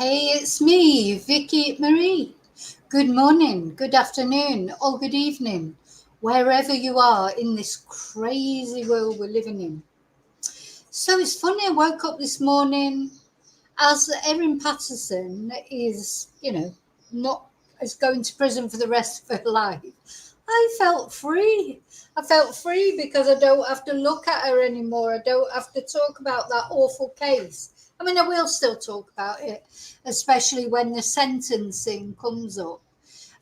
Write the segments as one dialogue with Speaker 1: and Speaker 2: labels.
Speaker 1: Hey, it's me, Vicky Marie. Good morning, good afternoon, or good evening, wherever you are in this crazy world we're living in. So it's funny, I woke up this morning as Erin Patterson is, not is going to prison for the rest of her life. I felt free. I felt free because I don't have to look at her anymore. I don't have to talk about that awful case. I mean, I will still talk about it, especially when the sentencing comes up.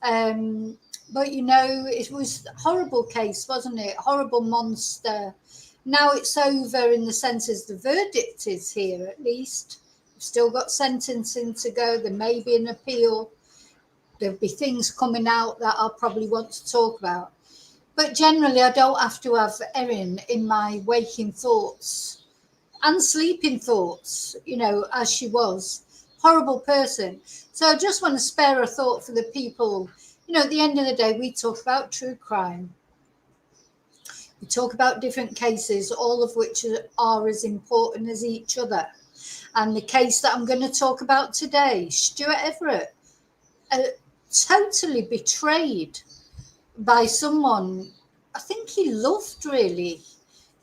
Speaker 1: Um, but it was a horrible case, wasn't it? Horrible monster. Now it's over in the sense as the verdict is here, at least. We've still got sentencing to go. There may be an appeal. There'll be things coming out that I'll probably want to talk about. But generally, I don't have to have Erin in my waking thoughts and sleeping thoughts, as she was. Horrible person. So I just want to spare a thought for the people. At the end of the day, we talk about true crime. We talk about different cases, all of which are as important as each other. And the case that I'm going to talk about today, Stuart Everett, totally betrayed by someone I think he loved, really.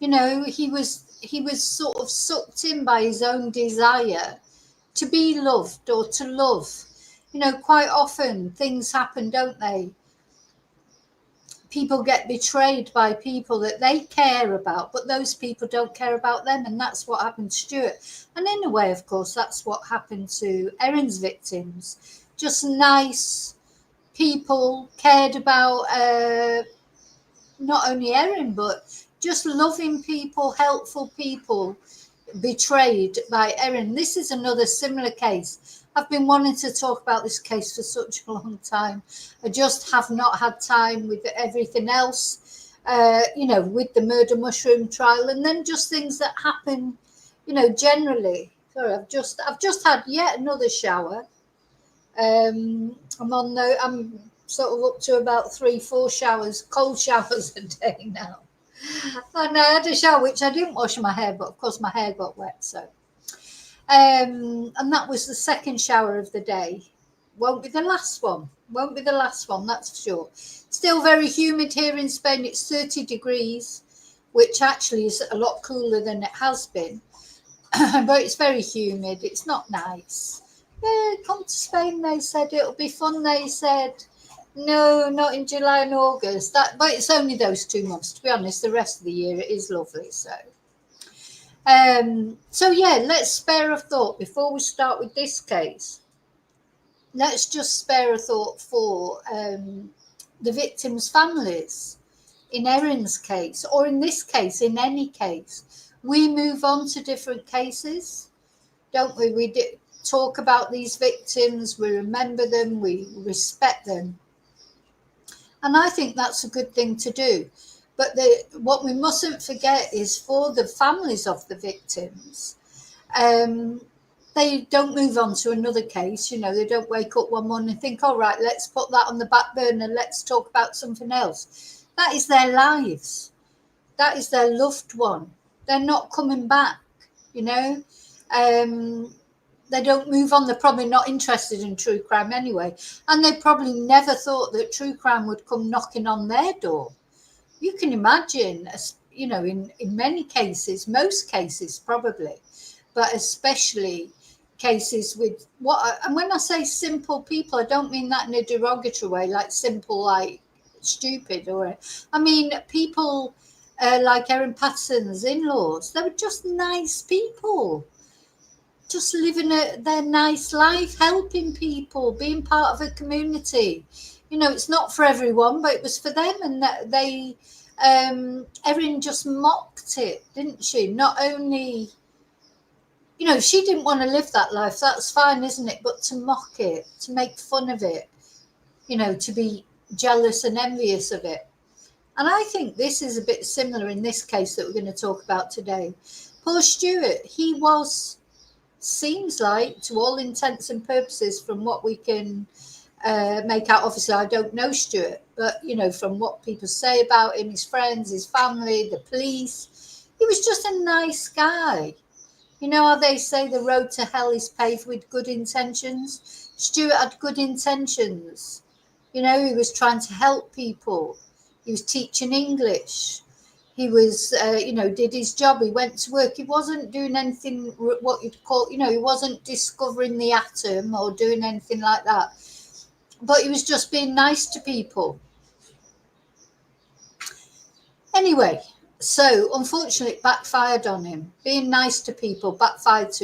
Speaker 1: He was sort of sucked in by his own desire to be loved or to love. Quite often things happen, don't they? People get betrayed by people that they care about, but those people don't care about them, and that's what happened to Stuart. And in a way, of course, that's what happened to Erin's victims. Just nice people, cared about not only Erin, but just loving people, helpful people, betrayed by Erin. This is another similar case. I've been wanting to talk about this case for such a long time. I just have not had time with everything else, with the murder mushroom trial, and then just things that happen, generally. Sorry, I've just had yet another shower. I'm sort of up to about 3-4 showers, cold showers a day now. And I had a shower which I didn't wash my hair, but of course my hair got wet. So, and that was the second shower of the day. Won't be the last one. Won't be the last one, that's for sure. Still very humid here in Spain. It's 30 degrees, which actually is a lot cooler than it has been. But it's very humid. It's not nice. Yeah, come to Spain, they said. It'll be fun, they said. No, not in July and August. But it's only those 2 months, to be honest. The rest of the year it is lovely. So yeah, let's spare a thought before we start with this case. Let's just spare a thought for the victims' families. In Erin's case, or in this case, in any case, we move on to different cases, don't we? We talk about these victims, we remember them, we respect them. And I think that's a good thing to do. But what we mustn't forget is for the families of the victims, they don't move on to another case. They don't wake up one morning and think, all right, let's put that on the back burner. Let's talk about something else. That is their lives. That is their loved one. They're not coming back, They don't move on. They're probably not interested in true crime anyway. And they probably never thought that true crime would come knocking on their door. You can imagine, in many cases, most cases probably, but especially cases with and when I say simple people, I don't mean that in a derogatory way, like simple, like stupid, I mean people like Erin Patterson's in-laws. They were just nice people, just living their nice life, helping people, being part of a community. It's not for everyone, but it was for them, and that they Erin just mocked it, didn't she? Not only she didn't want to live that life, that's fine, isn't it? But to mock it, to make fun of it, to be jealous and envious of it. And I think this is a bit similar in this case that we're going to talk about today. Poor Stuart, he seems like, to all intents and purposes, from what we can make out, obviously I don't know Stuart, but from what people say about him, his friends, his family, the police, he was just a nice guy. You know how they say the road to hell is paved with good intentions? Stuart had good intentions. You know, he was trying to help people. He was teaching English. He was, did his job. He went to work. He wasn't doing anything what you'd call, he wasn't discovering the atom or doing anything like that. But he was just being nice to people. Anyway, so unfortunately it backfired on him. Being nice to people backfired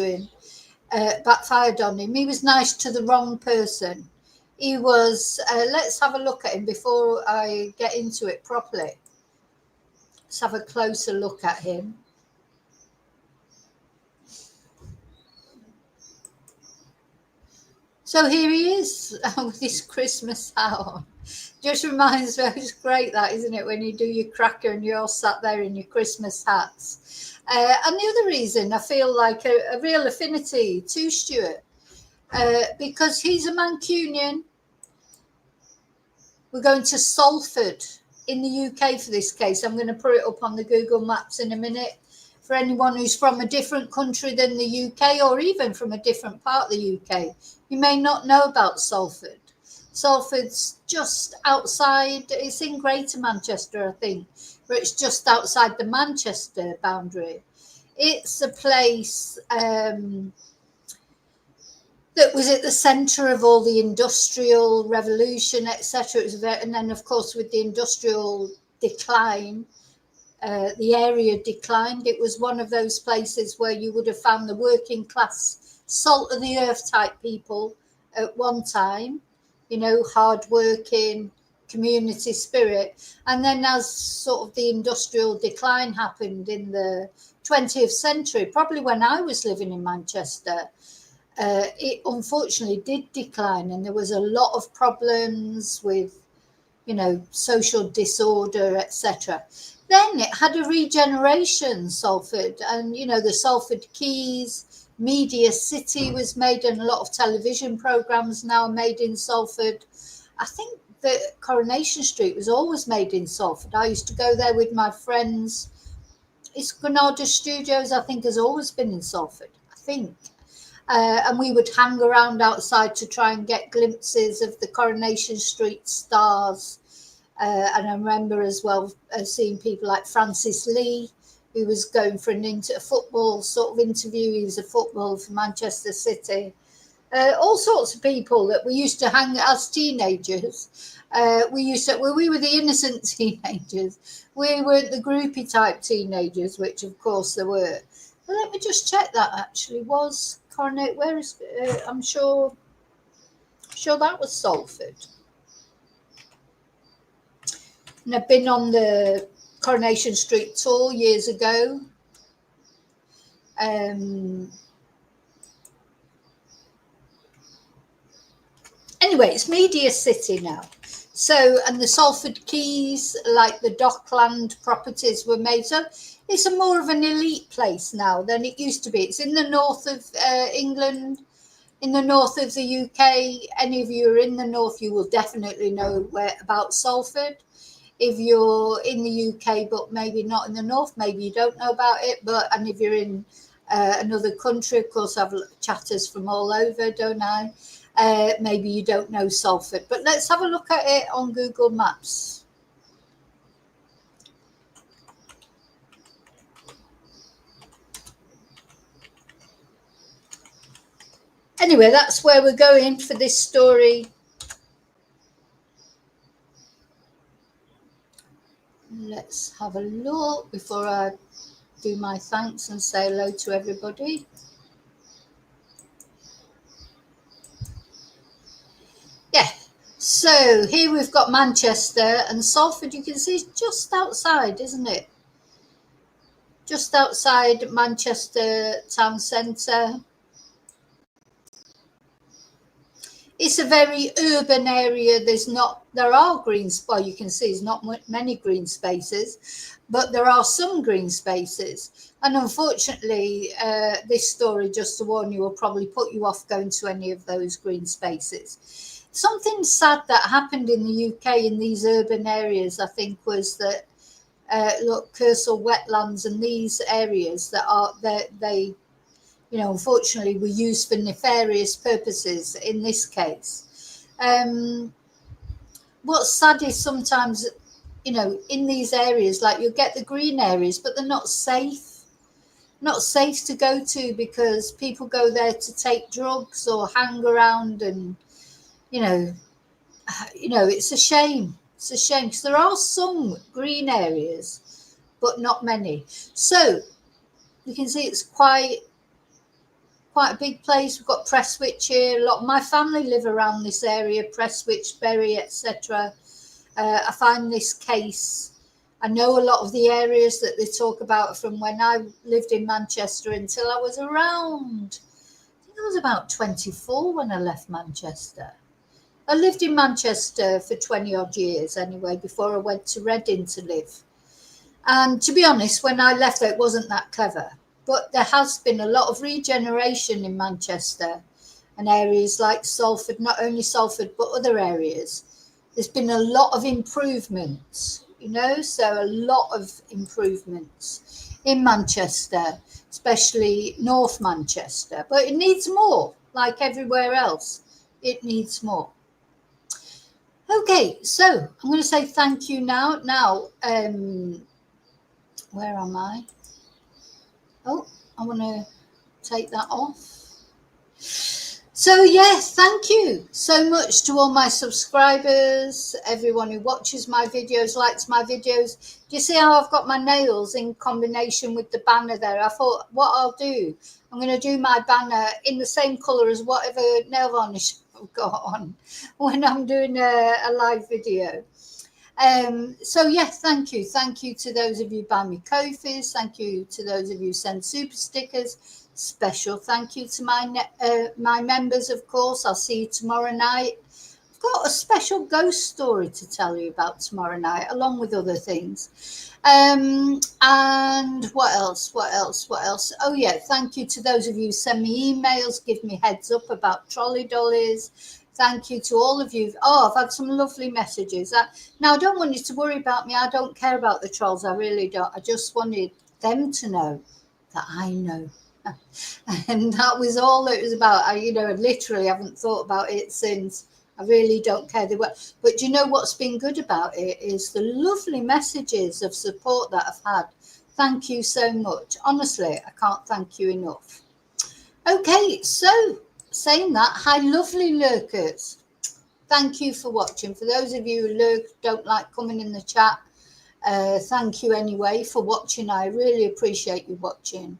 Speaker 1: on him. He was nice to the wrong person. He was, let's have a look at him before I get into it properly. Let's have a closer look at him. So here he is with his Christmas hat on. Just reminds me, it's great that, isn't it, when you do your cracker and you're all sat there in your Christmas hats. And the other reason I feel like a real affinity to Stuart, because he's a Mancunian. We're going to Salford in the UK for this case. I'm going to put it up on the Google Maps in a minute. For anyone who's from a different country than the UK, or even from a different part of the UK, you may not know about Salford. Salford's just outside, it's in Greater Manchester, I think, but it's just outside the Manchester boundary. It's a place that was at the centre of all the industrial revolution, etc. And then, of course, with the industrial decline, the area declined. It was one of those places where you would have found the working class, salt of the earth type people at one time, hard working, community spirit. And then as sort of the industrial decline happened in the 20th century, probably when I was living in Manchester, it unfortunately did decline, and there was a lot of problems with, social disorder, etc. Then it had a regeneration, Salford, and, the Salford Quays, Media City was made, and a lot of television programmes now made in Salford. I think that Coronation Street was always made in Salford. I used to go there with my friends. It's Granada Studios, I think, has always been in Salford, I think. And we would hang around outside to try and get glimpses of the Coronation Street stars. And I remember as well seeing people like Francis Lee, who was going for a football sort of interview. He was a footballer for Manchester City. All sorts of people that we used to hang as teenagers. We were the innocent teenagers. We weren't the groupie type teenagers, which of course there were. But let me just check that actually was Coronate. Where is? I'm sure that was Salford. And I've been on the Coronation Street tour years ago. Anyway, it's Media City now. So, and the Salford Quays, like the Dockland properties were made. So it's a more of an elite place now than it used to be. It's in the north of England, in the north of the UK. Any of you are in the north, you will definitely know about Salford. If you're in the UK, but maybe not in the north, maybe you don't know about it. And if you're in another country, of course, I have chatters from all over, don't I? Maybe you don't know Salford. But let's have a look at it on Google Maps. Anyway, that's where we're going for this story. Let's have a look before I do my thanks and say hello to everybody. Yeah, so here we've got Manchester, and Salford, you can see, is just outside, isn't it? Just outside Manchester town centre. It's a very urban area. There are green, well, you can see there's not many green spaces, but there are some green spaces. And unfortunately, this story, just to warn you, will probably put you off going to any of those green spaces. Something sad that happened in the UK in these urban areas, I think, was that, Kersal Wetlands and these areas that are, they you know, unfortunately were used for nefarious purposes in this case. What's sad is sometimes, you know, in these areas, like you'll get the green areas, but they're not safe to go to, because people go there to take drugs or hang around, and you know, it's a shame. It's a shame, because there are some green areas, but not many. So you can see it's quite a big place. We've got Prestwich here. A lot of my family live around this area, Prestwich, Bury, etc. I find this case, I know a lot of the areas that they talk about from when I lived in Manchester until I was around, I think I was about 24 when I left Manchester. I lived in Manchester for 20 odd years anyway, before I went to Reading to live. And to be honest, when I left there, it wasn't that clever. But there has been a lot of regeneration in Manchester and areas like Salford, not only Salford, but other areas. There's been a lot of improvements, you know, so a lot of improvements in Manchester, especially North Manchester. But it needs more, like everywhere else. It needs more. Okay, so I'm going to say thank you now. Now, where am I? Oh, I want to take that off. So yes, thank you so much to all my subscribers, everyone who watches my videos, likes my videos. Do you see how I've got my nails in combination with the banner there? I thought what I'll do, I'm going to do my banner in the same colour as whatever nail varnish I've got on when I'm doing a live video. So yes, thank you to those of you buy me coffees, thank you to those of you send super stickers. Special thank you to my members, of course. I'll see you tomorrow night. I've got a special ghost story to tell you about tomorrow night, along with other things. And what else? Oh yeah, thank you to those of you who send me emails, give me heads up about trolley dollies. Thank you to all of you. Oh, I've had some lovely messages. Now, I don't want you to worry about me. I don't care about the trolls. I really don't. I just wanted them to know that I know. And that was all it was about. I literally haven't thought about it since. I really don't care. But you know what's been good about it is the lovely messages of support that I've had. Thank you so much. Honestly, I can't thank you enough. Okay, so saying that, hi lovely lurkers. Thank you for watching. For those of you who lurk, don't like coming in the chat, thank you anyway for watching. I really appreciate you watching.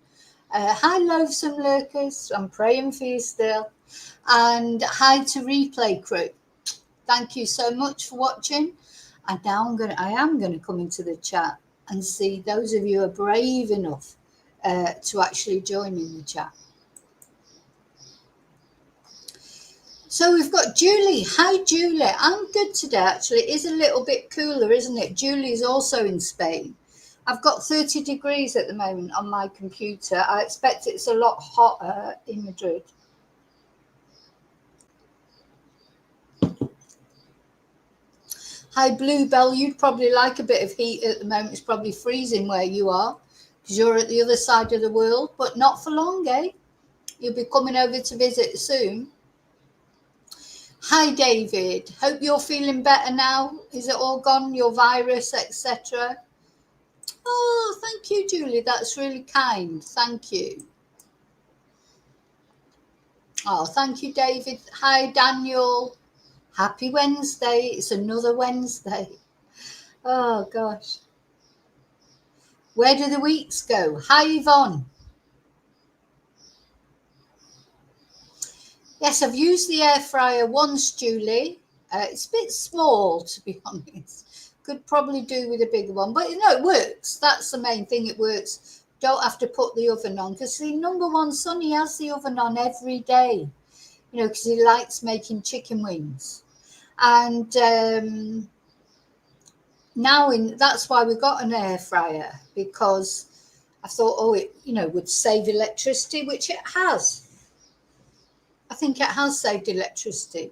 Speaker 1: Hi loathsome lurkers, I'm praying for you still. And hi to replay crew. Thank you so much for watching. And now I am going to come into the chat and see those of you who are brave enough to actually join in the chat. So we've got Julie. Hi, Julie. I'm good today, actually. It is a little bit cooler, isn't it? Julie's also in Spain. I've got 30 degrees at the moment on my computer. I expect it's a lot hotter in Madrid. Hi, Bluebell. You'd probably like a bit of heat at the moment. It's probably freezing where you are because you're at the other side of the world, but not for long, eh? You'll be coming over to visit soon. Hi, David. Hope you're feeling better now. Is it all gone, your virus, etc.? Oh, thank you, Julie. That's really kind. Thank you. Oh, thank you, David. Hi, Daniel. Happy Wednesday. It's another Wednesday. Oh, gosh. Where do the weeks go? Hi, Yvonne. Yes, I've used the air fryer once, Julie. It's a bit small, to be honest. Could probably do with a bigger one, but it works. That's the main thing. It works. Don't have to put the oven on, because the number one son, he has the oven on every day, because he likes making chicken wings. And that's why we got an air fryer, because I thought, it would save electricity, which it has. I think it has saved electricity.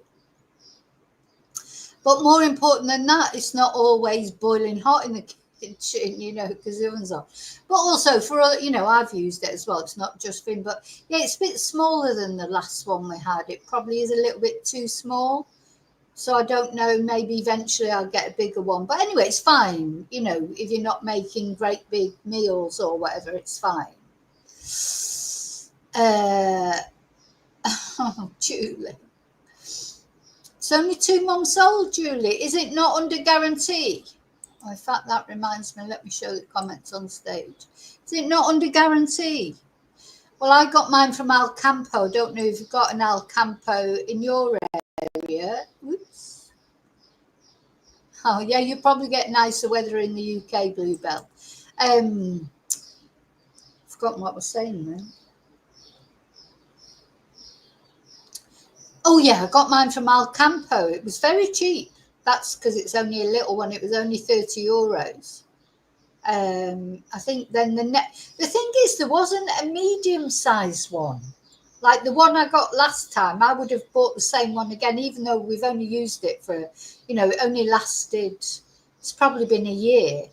Speaker 1: But more important than that, it's not always boiling hot in the kitchen, you know, because the oven's on. But also for, you know, I've used it as well. It's not just for him, but yeah, it's a bit smaller than the last one we had. It probably is a little bit too small. So I don't know, maybe eventually I'll get a bigger one. But anyway, it's fine. You know, if you're not making great big meals or whatever, it's fine. Oh, Julie. It's only 2 months old, Julie. Is it not under guarantee? Oh, in fact, that reminds me. Let me show the comments on stage. Is it not under guarantee? Well, I got mine from Alcampo. Don't know if you've got an Alcampo in your area. Oops. Oh, yeah, you probably get nicer weather in the UK, Bluebell. Forgotten what I was saying then. Oh, yeah, I got mine from Alcampo. It was very cheap. That's because it's only a little one. It was only €30. I think then the thing is, there wasn't a medium-sized one. Like the one I got last time, I would have bought the same one again, even though we've only used it for, you know, it only lasted, it's probably been a year.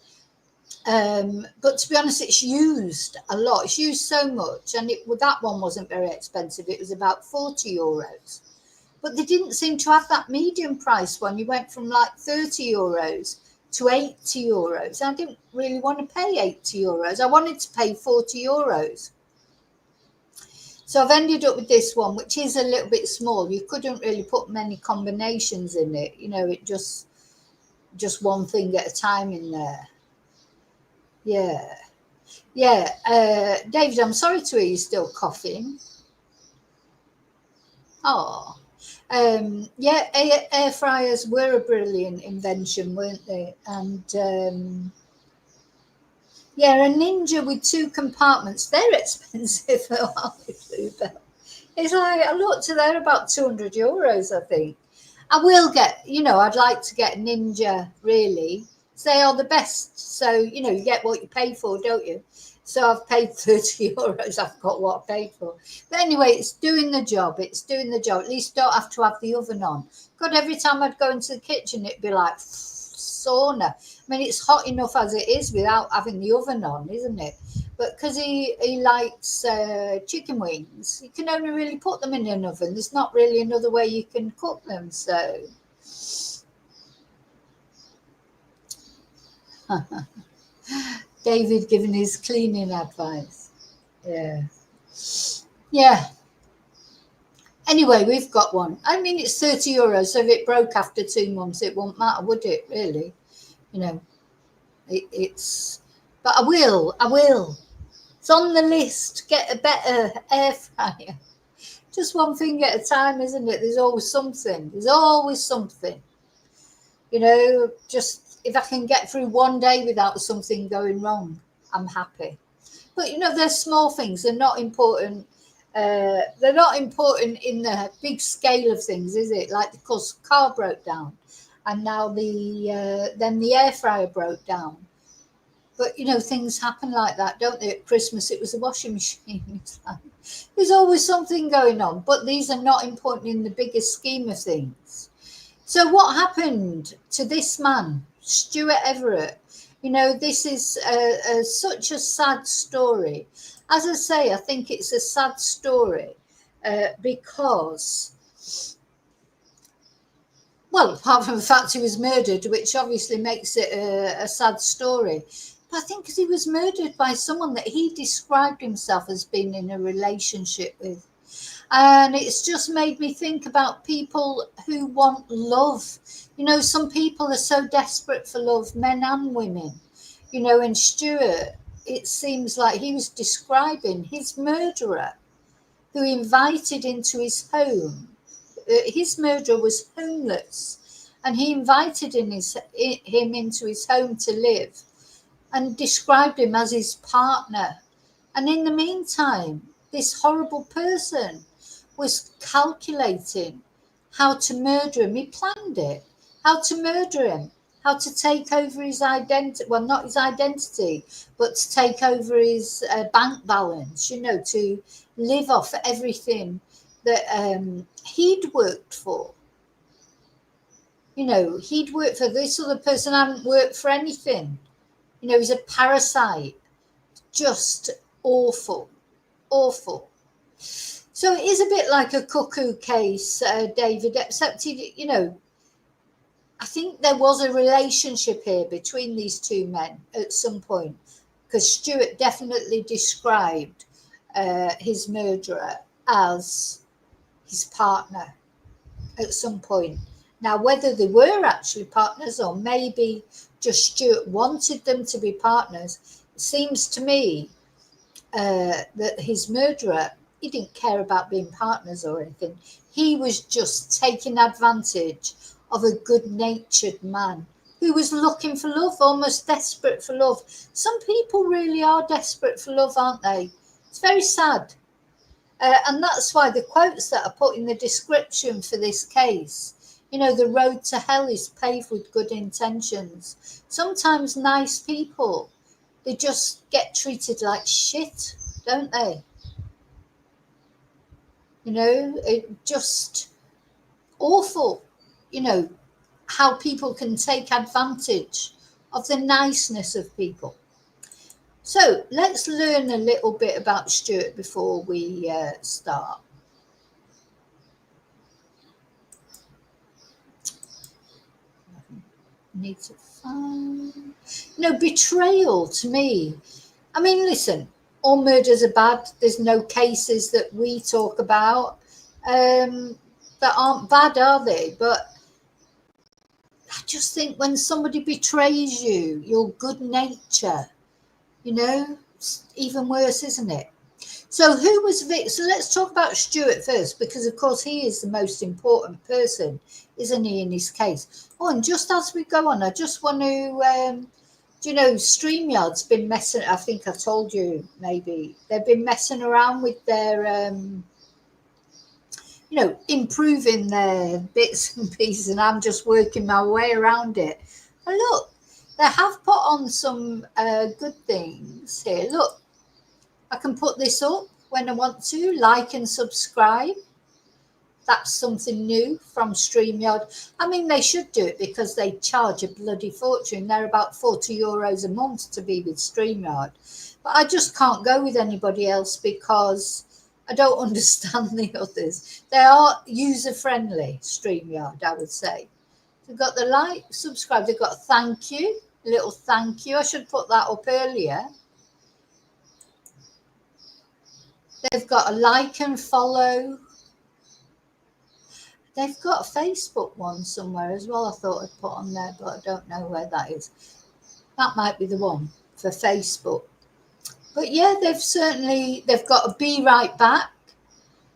Speaker 1: But to be honest, it's used a lot. It's used so much, and that one wasn't very expensive. It was about €40. But they didn't seem to have that medium price one. You went from like €30 to €80. I didn't really want to pay €80. I wanted to pay €40. So I've ended up with this one, which is a little bit small. You couldn't really put many combinations in it. You know, it just one thing at a time in there. Yeah. Yeah. David, I'm sorry to hear you're still coughing. Oh. Yeah, air fryers were a brilliant invention, weren't they? And yeah, a Ninja with 2 compartments, they're expensive. Bluebell. It's like, I looked to they're about €200, I think. I will get, you know, I'd like to get a Ninja, really. They are the best. So, you know, you get what you pay for, don't you? So I've paid €30. I've got what I paid for. But anyway, it's doing the job. It's doing the job. At least don't have to have the oven on. God, every time I'd go into the kitchen, it'd be like sauna. I mean, it's hot enough as it is without having the oven on, isn't it? But because he likes chicken wings, you can only really put them in an oven. There's not really another way you can cook them. So... David giving his cleaning advice. Yeah. Yeah. Anyway, we've got one. I mean, it's €30. So if it broke after 2 months, it won't matter, would it, really? You know, it's... But I will. It's on the list. Get a better air fryer. Just one thing at a time, isn't it? There's always something. You know, just... If I can get through one day without something going wrong, I'm happy. But, you know, they're small things. They're not important. They're not important in the big scale of things, is it? Like, of course, the car broke down. And now then the air fryer broke down. But, you know, things happen like that, don't they? At Christmas, it was a washing machine. There's always something going on. But these are not important in the bigger scheme of things. So what happened to this man, Stuart Everett? You know, this is such a sad story. As I say, I think it's a sad story because, well, apart from the fact he was murdered, which obviously makes it a sad story. But I think because he was murdered by someone that he described himself as being in a relationship with. And it's just made me think about people who want love. You know, some people are so desperate for love, men and women. You know, and Stuart, it seems like he was describing his murderer who he invited into his home. His murderer was homeless, and he invited him into his home to live and described him as his partner. And in the meantime, this horrible person was calculating how to murder him. He planned it, how to murder him, how to take over his identity. Well, not his identity, but to take over his bank balance, you know, to live off everything that he'd worked for. You know, he'd worked for this other person, hadn't worked for anything. You know, he's a parasite. Just awful, awful. So it is a bit like a cuckoo case, David, except, you know, I think there was a relationship here between these two men at some point, because Stuart definitely described his murderer as his partner at some point. Now, whether they were actually partners or maybe just Stuart wanted them to be partners, it seems to me that his murderer, he didn't care about being partners or anything. He was just taking advantage of a good-natured man who was looking for love, almost desperate for love. Some people really are desperate for love, aren't they? It's very sad. And that's why the quotes that I put in the description for this case, you know, the road to hell is paved with good intentions. Sometimes nice people, they just get treated like shit, don't they? You know, it just awful, you know, how people can take advantage of the niceness of people. So let's learn a little bit about Stuart before we start. Need to find, you know, betrayal to me. I mean, listen, all murders are bad. There's no cases that we talk about that aren't bad, are they? But I just think when somebody betrays you, your good nature, you know, it's even worse, isn't it? So who was Vic? So let's talk about Stuart first, because of course he is the most important person, isn't he, in his case? Oh, and just as we go on, I just want to, you know, StreamYard's been messing, I think I told you maybe, they've been messing around with their, you know, improving their bits and pieces, and I'm just working my way around it. And look, they have put on some good things here. Look, I can put this up when I want to, like and subscribe. That's something new from StreamYard. I mean, they should do it because they charge a bloody fortune. They're about €40 a month to be with StreamYard. But I just can't go with anybody else because I don't understand the others. They are user-friendly, StreamYard, I would say. They've got the like, subscribe. They've got a thank you, a little thank you. I should put that up earlier. They've got a like and follow. They've got a Facebook one somewhere as well. I thought I'd put on there, but I don't know where that is. That might be the one for Facebook. But yeah, they've got a be right back.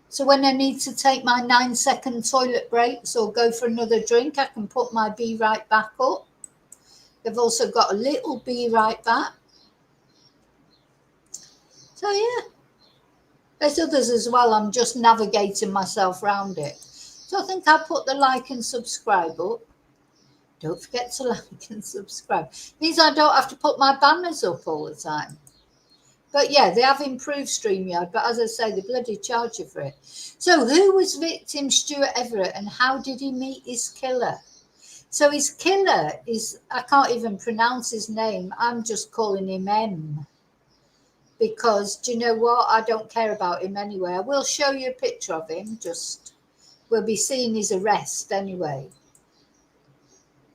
Speaker 1: So when I need to take my 9-second toilet breaks or go for another drink, I can put my be right back up. They've also got a little be right back. So yeah. There's others as well. I'm just navigating myself around it. So I think I'll put the like and subscribe up. Don't forget to like and subscribe. It means I don't have to put my banners up all the time. But yeah, they have improved StreamYard. But as I say, they bloody charge you for it. So who was victim Stuart Everett and how did he meet his killer? So his killer is, I can't even pronounce his name. I'm just calling him M. Because, do you know what? I don't care about him anyway. I will show you a picture of him. Just, we'll be seeing his arrest anyway.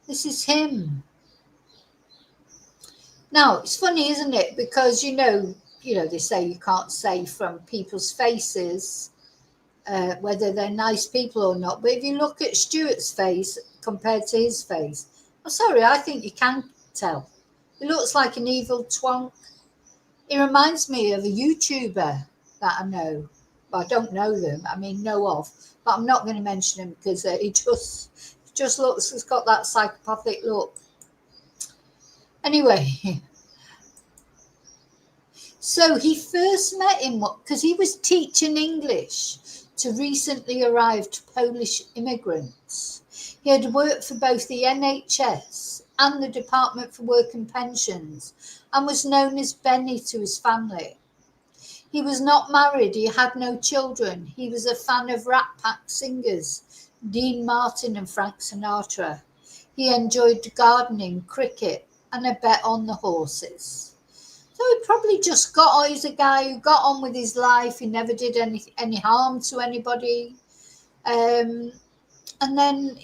Speaker 1: This is him. Now, it's funny, isn't it? Because, you know, they say you can't say from people's faces whether they're nice people or not. But if you look at Stuart's face compared to his face, I'm sorry, I think you can tell. He looks like an evil twonk. It reminds me of a YouTuber that I know. Well, I don't know them. I mean, know of. But I'm not going to mention him because he just looks, he's got that psychopathic look. Anyway. So he first met him because he was teaching English to recently arrived Polish immigrants. He had worked for both the NHS and the Department for Work and Pensions and was known as Benny to his family. He was not married, he had no children. He was a fan of Rat Pack singers, Dean Martin and Frank Sinatra. He enjoyed gardening, cricket, and a bet on the horses. So he probably just got on. He's a guy who got on with his life. He never did any harm to anybody. And then,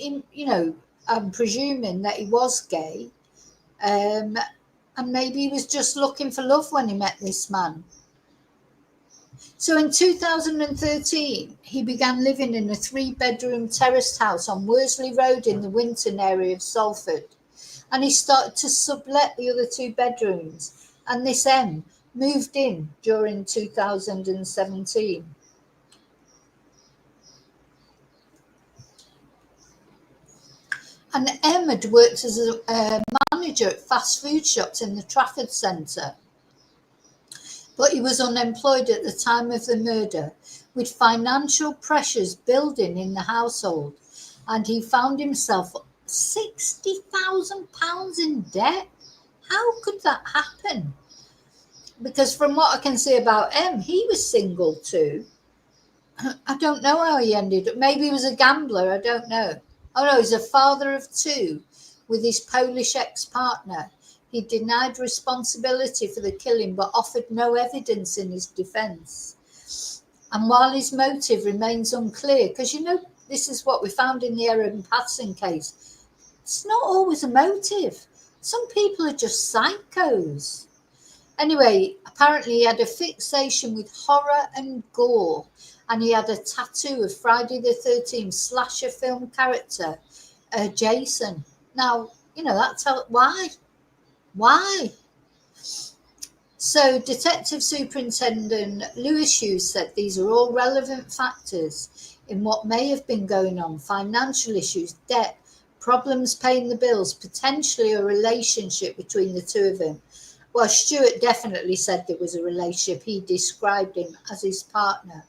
Speaker 1: I'm presuming that he was gay. And maybe he was just looking for love when he met this man. So in 2013, he began living in a 3-bedroom terraced house on Worsley Road in the Winton area of Salford. And he started to sublet the other 2 bedrooms. And this M moved in during 2017. And M had worked as a manager at fast food shops in the Trafford Centre. But he was unemployed at the time of the murder, with financial pressures building in the household, and he found himself £60,000 in debt. How could that happen? Because from what I can see about M, he was single too. I don't know how he ended up. Maybe he was a gambler. I don't know. Oh no, he's a father of 2 with his Polish ex-partner. He denied responsibility for the killing but offered no evidence in his defence. And while his motive remains unclear, because this is what we found in the Aaron Patterson case, it's not always a motive. Some people are just psychos. Anyway, apparently he had a fixation with horror and gore, and he had a tattoo of Friday the 13th slasher film character, Jason. Now, that's why? Why? So Detective Superintendent Lewis Hughes said these are all relevant factors in what may have been going on: financial issues, debt, problems paying the bills, potentially a relationship between the 2 of them. Well, Stuart definitely said there was a relationship. He described him as his partner.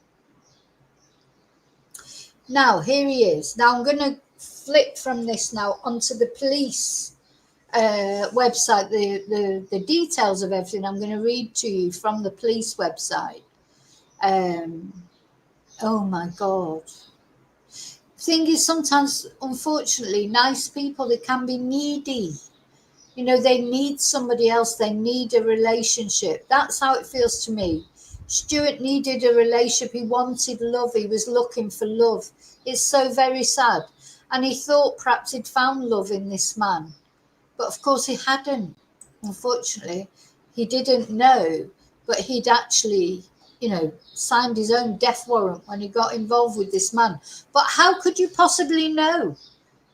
Speaker 1: Now, here he is. Now, I'm going to flip from this now onto the police website, the details of everything. I'm going to read to you from the police website. Oh, my God. The thing is, sometimes, unfortunately, nice people, they can be needy. They need somebody else. They need a relationship. That's how it feels to me. Stuart needed a relationship. He wanted love. He was looking for love. It's so very sad. And he thought perhaps he'd found love in this man. But of course he hadn't. Unfortunately, he didn't know. But he'd actually, signed his own death warrant when he got involved with this man. But how could you possibly know?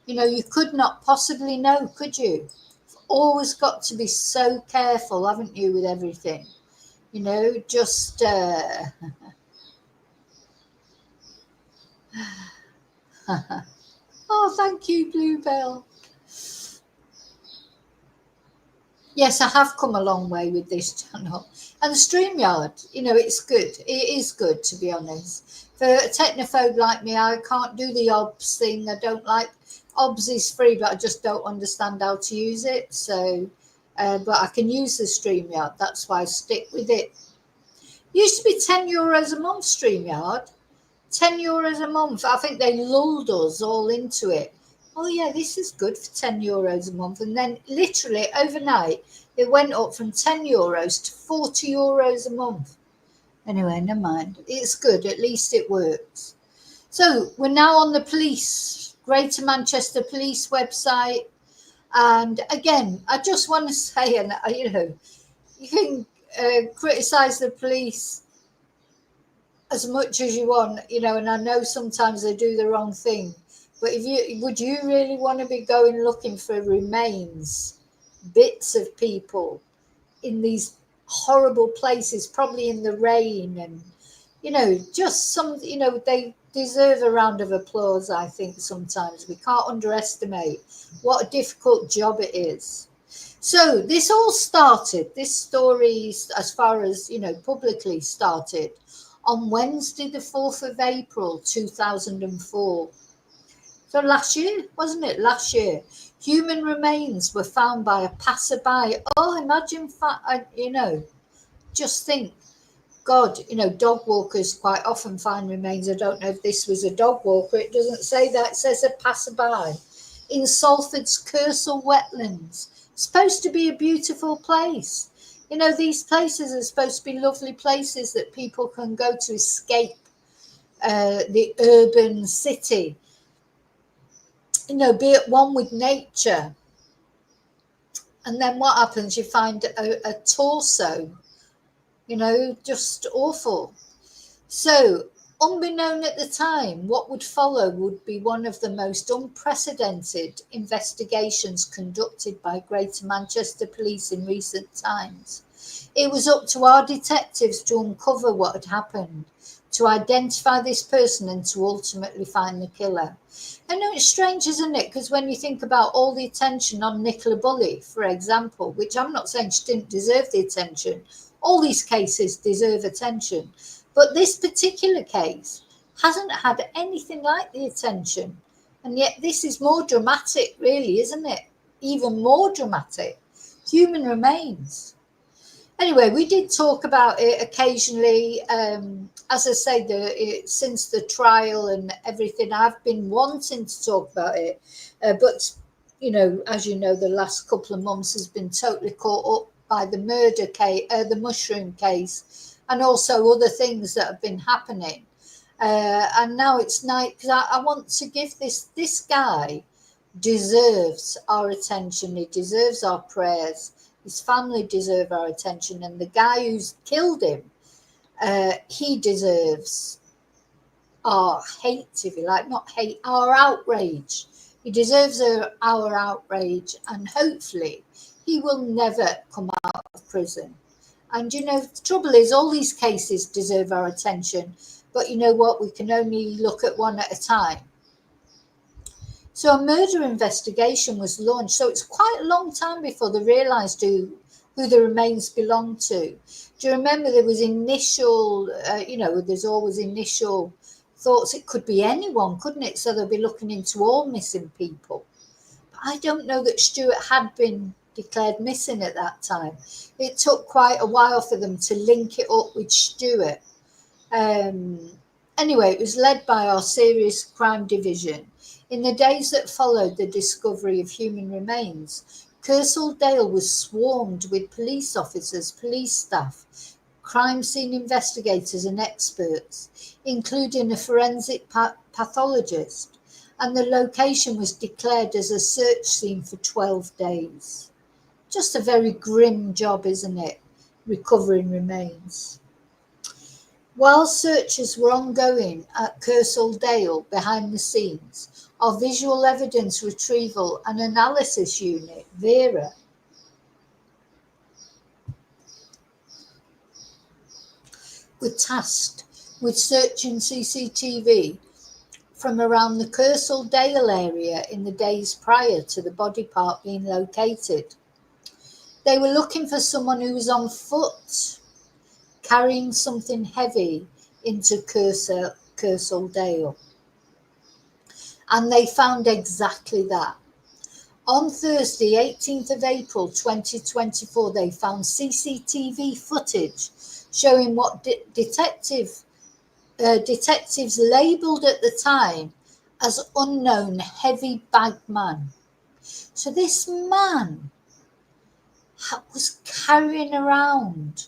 Speaker 1: You could not possibly know, could you? You've always got to be so careful, haven't you, with everything? Just oh, thank you, Bluebell. Yes, I have come a long way with this channel. And the StreamYard, it's good. It is good, to be honest. For a technophobe like me, I can't do the OBS thing. I don't like... OBS is free, but I just don't understand how to use it. So, but I can use the StreamYard. That's why I stick with it. Used to be €10 a month, StreamYard. €10 a month. I think they lulled us all into it. Oh yeah, this is good for €10 a month. And then literally overnight, it went up from €10 to €40 a month. Anyway, never mind. It's good. At least it works. So we're now on the police, Greater Manchester Police website. And again, I just want to say, and you can criticise the police as much as you want, and I know sometimes they do the wrong thing. But would you really want to be going looking for remains, bits of people in these horrible places, probably in the rain, and just they deserve a round of applause. I think sometimes we can't underestimate what a difficult job it is. So this all started, this story, as far as publicly started, on Wednesday the 4th of April 2004. So last year, wasn't it? Last year, human remains were found by a passerby. Oh, imagine, just think, God, dog walkers quite often find remains. I don't know if this was a dog walker. It doesn't say that. It says a passerby in Salford's Kersal Wetlands. supposed to be a beautiful place. You know, these places are supposed to be lovely places that people can go to escape the urban city, you know, be at one with nature. And then what happens? You find a torso, you know, just awful. So, unbeknown at the time, what would follow would be one of the most unprecedented investigations conducted by Greater Manchester Police in recent times. It was up to our detectives to uncover what had happened, to identify this person and to ultimately find the killer. I know it's strange, isn't it? Because when you think about all the attention on Nicola Bulley, for example, which I'm not saying she didn't deserve the attention, all these cases deserve attention. But this particular case hasn't had anything like the attention. And yet this is more dramatic, really, isn't it? Even more dramatic. Human remains. Anyway, we did talk about it occasionally. As I say, since the trial and everything, I've been wanting to talk about it. But, you know, as you know, the last couple of months has been totally caught up by the murder case, the mushroom case, and also other things that have been happening. And now it's night because I want to give this guy deserves our attention. He deserves our prayers. His family deserve our attention, and the guy who's killed him, he deserves our hate, if you like, not hate, our outrage. He deserves our outrage, and hopefully he will never come out of prison. And you know, the trouble is, all these cases deserve our attention, but you know what? We can only look at one at a time. So a murder investigation was launched. So it's quite a long time before they realised who the remains belonged to. Do you remember there was initial, you know, there's always initial thoughts it could be anyone, couldn't it? So they'll be looking into all missing people. But I don't know that Stuart had been declared missing at that time. It took quite a while for them to link it up with Stuart. Anyway, it was led by our Serious Crime Division. In the days that followed the discovery of human remains, Kersal Dale was swarmed with police officers, police staff, crime scene investigators and experts, including a forensic pathologist, and the location was declared as a search scene for 12 days. Just a very grim job, isn't it? Recovering remains. While searches were ongoing at Kersal Dale behind the scenes, our Visual Evidence Retrieval and Analysis Unit, VERA, were tasked with searching CCTV from around the Kersal Dale area in the days prior to the body part being located. They were looking for someone who was on foot, carrying something heavy into Kersal Dale. And they found exactly that. On Thursday, 18th of April 2024, they found CCTV footage showing what detectives labelled at the time as unknown heavy bag man. So this man was carrying around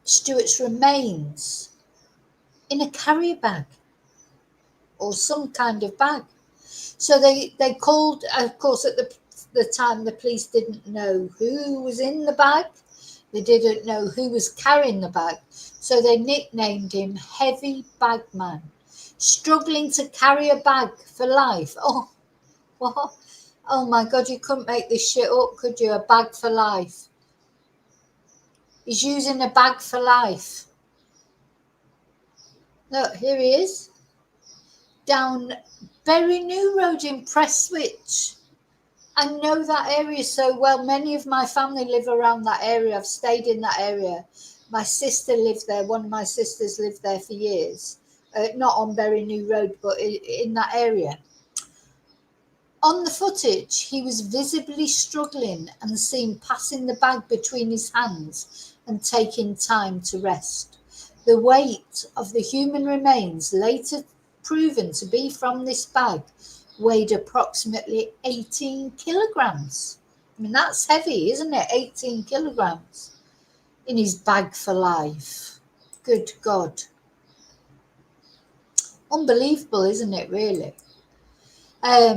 Speaker 1: Stuart's remains in a carrier bag or some kind of bag. So they called, of course, at the time the police didn't know who was in the bag. They didn't know who was carrying the bag. So they nicknamed him Heavy Bag Man, struggling to carry a bag for life. Oh, what? Oh my God, you couldn't make this shit up, could you? A bag for life. He's using a bag for life. Look, here he is. Down Bury New Road in Prestwich. I know that area so well. Many of my family live around that area. I've stayed in that area. My sister lived there. One of my sisters lived there for years. Not on Bury New Road, but in that area. On the footage, he was visibly struggling and seen passing the bag between his hands and taking time to rest. The weight of the human remains, later proven to be from this bag, weighed approximately 18 kilograms. I mean, that's heavy, isn't it? 18 kilograms in his bag for life. Good God. Unbelievable, isn't it, really? How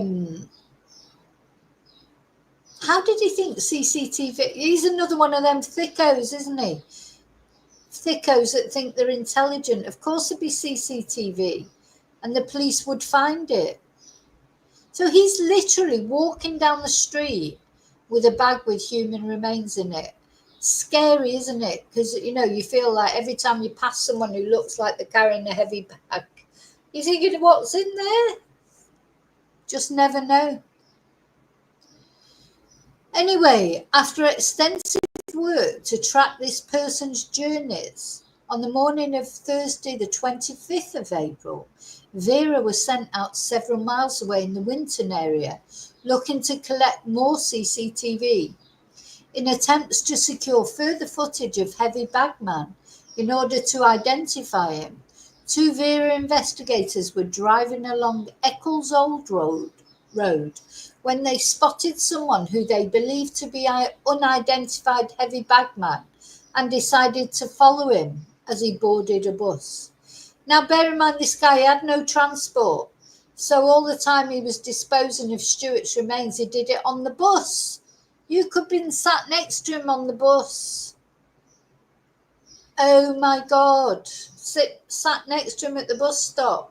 Speaker 1: did he think CCTV? He's another one of them thickos, isn't he? Thickos that think they're intelligent. Of course there'd be CCTV and the police would find it. So he's literally walking down the street with a bag with human remains in it. Scary, isn't it? Because, you know, you feel like every time you pass someone who looks like they're carrying a heavy bag, you're thinking, what's in there? Just never know. Anyway, after extensive work to track this person's journeys, on the morning of Thursday, the 25th of April, Vera was sent out several miles away in the Winton area, looking to collect more CCTV. In attempts to secure further footage of Heavy Bagman in order to identify him, two Vera investigators were driving along Eccles Old Road when they spotted someone who they believed to be an unidentified Heavy Bagman and decided to follow him as he boarded a bus. Now, bear in mind, this guy had no transport, so all the time he was disposing of Stuart's remains, he did it on the bus. You could have been sat next to him on the bus. Oh my God, sat next to him at the bus stop.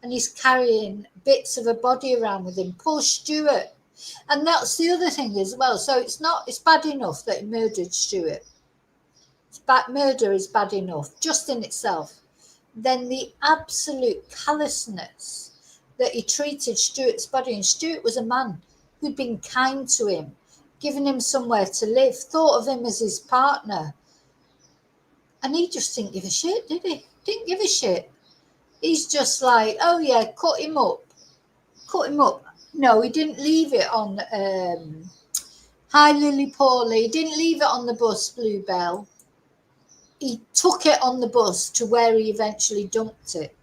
Speaker 1: And he's carrying bits of a body around with him. Poor Stuart. And that's the other thing as well. So it's bad enough that he murdered Stuart. Murder is bad enough, just in itself. Then the absolute callousness that he treated Stuart's body. And Stuart was a man who'd been kind to him, given him somewhere to live, thought of him as his partner. And he just didn't give a shit, did he? Didn't give a shit. He's just like, oh yeah, cut him up. No, he didn't leave it on, hi Lily Paulie, he didn't leave it on the bus, Bluebell. He took it on the bus to where he eventually dumped it.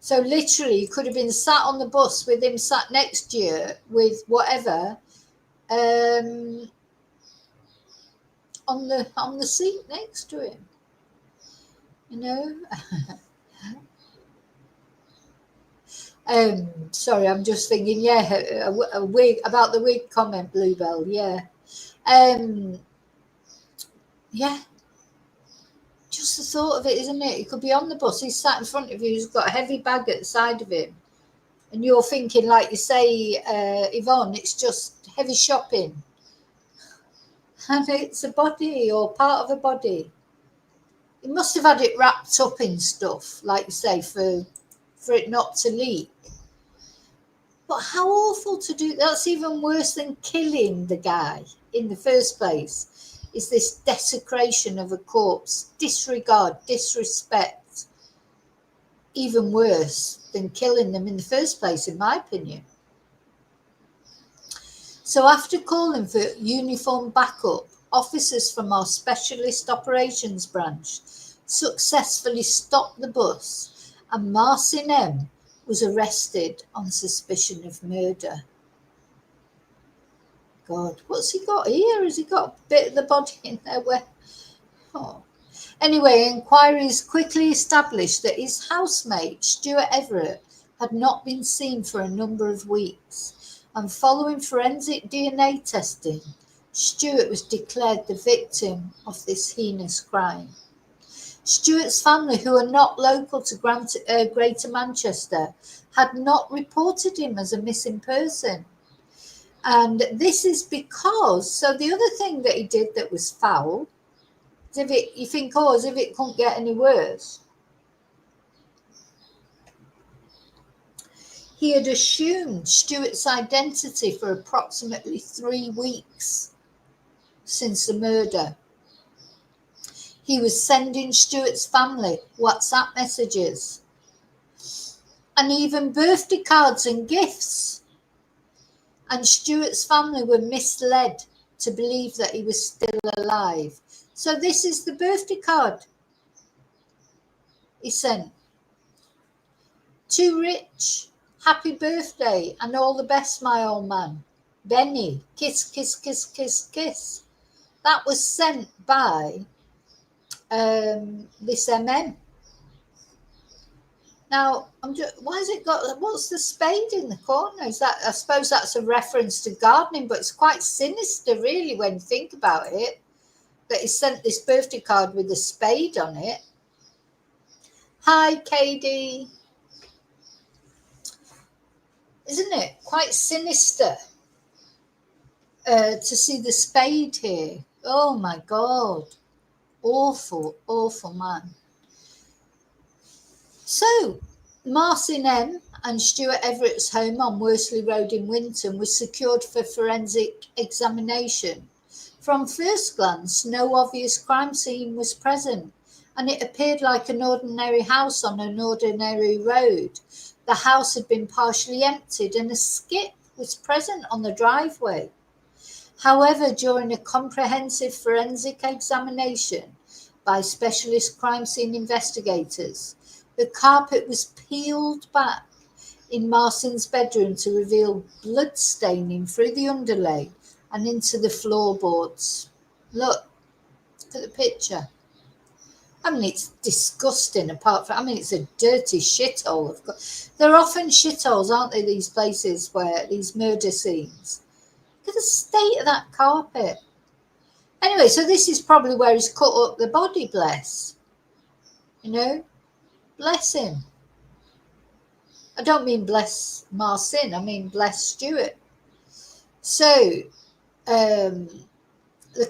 Speaker 1: So literally, you could have been sat on the bus with him sat next to you with whatever on the seat next to him. You know. Sorry, I'm just thinking. Yeah, a wig about the wig comment, Bluebell. Yeah, yeah. Just the thought of it, isn't it? He could be on the bus. He's sat in front of you. He's got a heavy bag at the side of him. And you're thinking, like you say, Yvonne, it's just heavy shopping. And it's a body or part of a body. He must have had it wrapped up in stuff, like you say, for it not to leak. But how awful to do. That's even worse than killing the guy in the first place. Is this desecration of a corpse, disregard, disrespect, even worse than killing them in the first place, in my opinion. So after calling for uniform backup, officers from our Specialist Operations Branch successfully stopped the bus and Marcin M. was arrested on suspicion of murder. God, what's he got here? Has he got a bit of the body in there? Where? Oh. Anyway, inquiries quickly established that his housemate, Stuart Everett, had not been seen for a number of weeks, and following forensic DNA testing, Stuart was declared the victim of this heinous crime. Stuart's family, who are not local to Greater Manchester, had not reported him as a missing person. And this is because, so the other thing that he did that was foul, as if you think, as if it couldn't get any worse. He had assumed Stuart's identity for approximately 3 weeks since the murder. He was sending Stuart's family WhatsApp messages and even birthday cards and gifts. And Stuart's family were misled to believe that he was still alive. So this is the birthday card he sent. Too rich, Happy birthday and all the best, my old man. Benny. Kiss, kiss, kiss, kiss, kiss. That was sent by this MM. Now, why has it got, what's the spade in the corner? Is that, I suppose that's a reference to gardening, but it's quite sinister, really, when you think about it, that he sent this birthday card with a spade on it. Hi, Katie. Isn't it quite sinister to see the spade here? Oh, my God. Awful, awful man. So, Marcin M. and Stuart Everett's home on Worsley Road in Winton was secured for forensic examination. From first glance, no obvious crime scene was present, and it appeared like an ordinary house on an ordinary road. The house had been partially emptied and a skip was present on the driveway. However, during a comprehensive forensic examination by specialist crime scene investigators, the carpet was peeled back in Marcin's bedroom to reveal blood staining through the underlay and into the floorboards. Look at the picture. I mean, it's disgusting apart from, I mean, it's a dirty shithole. They're often shitholes, aren't they, these places where these murder scenes. Look at the state of that carpet. Anyway, so this is probably where he's cut up the body, bless. You know? Bless him. I don't mean bless Marcin, I mean bless Stuart. So, the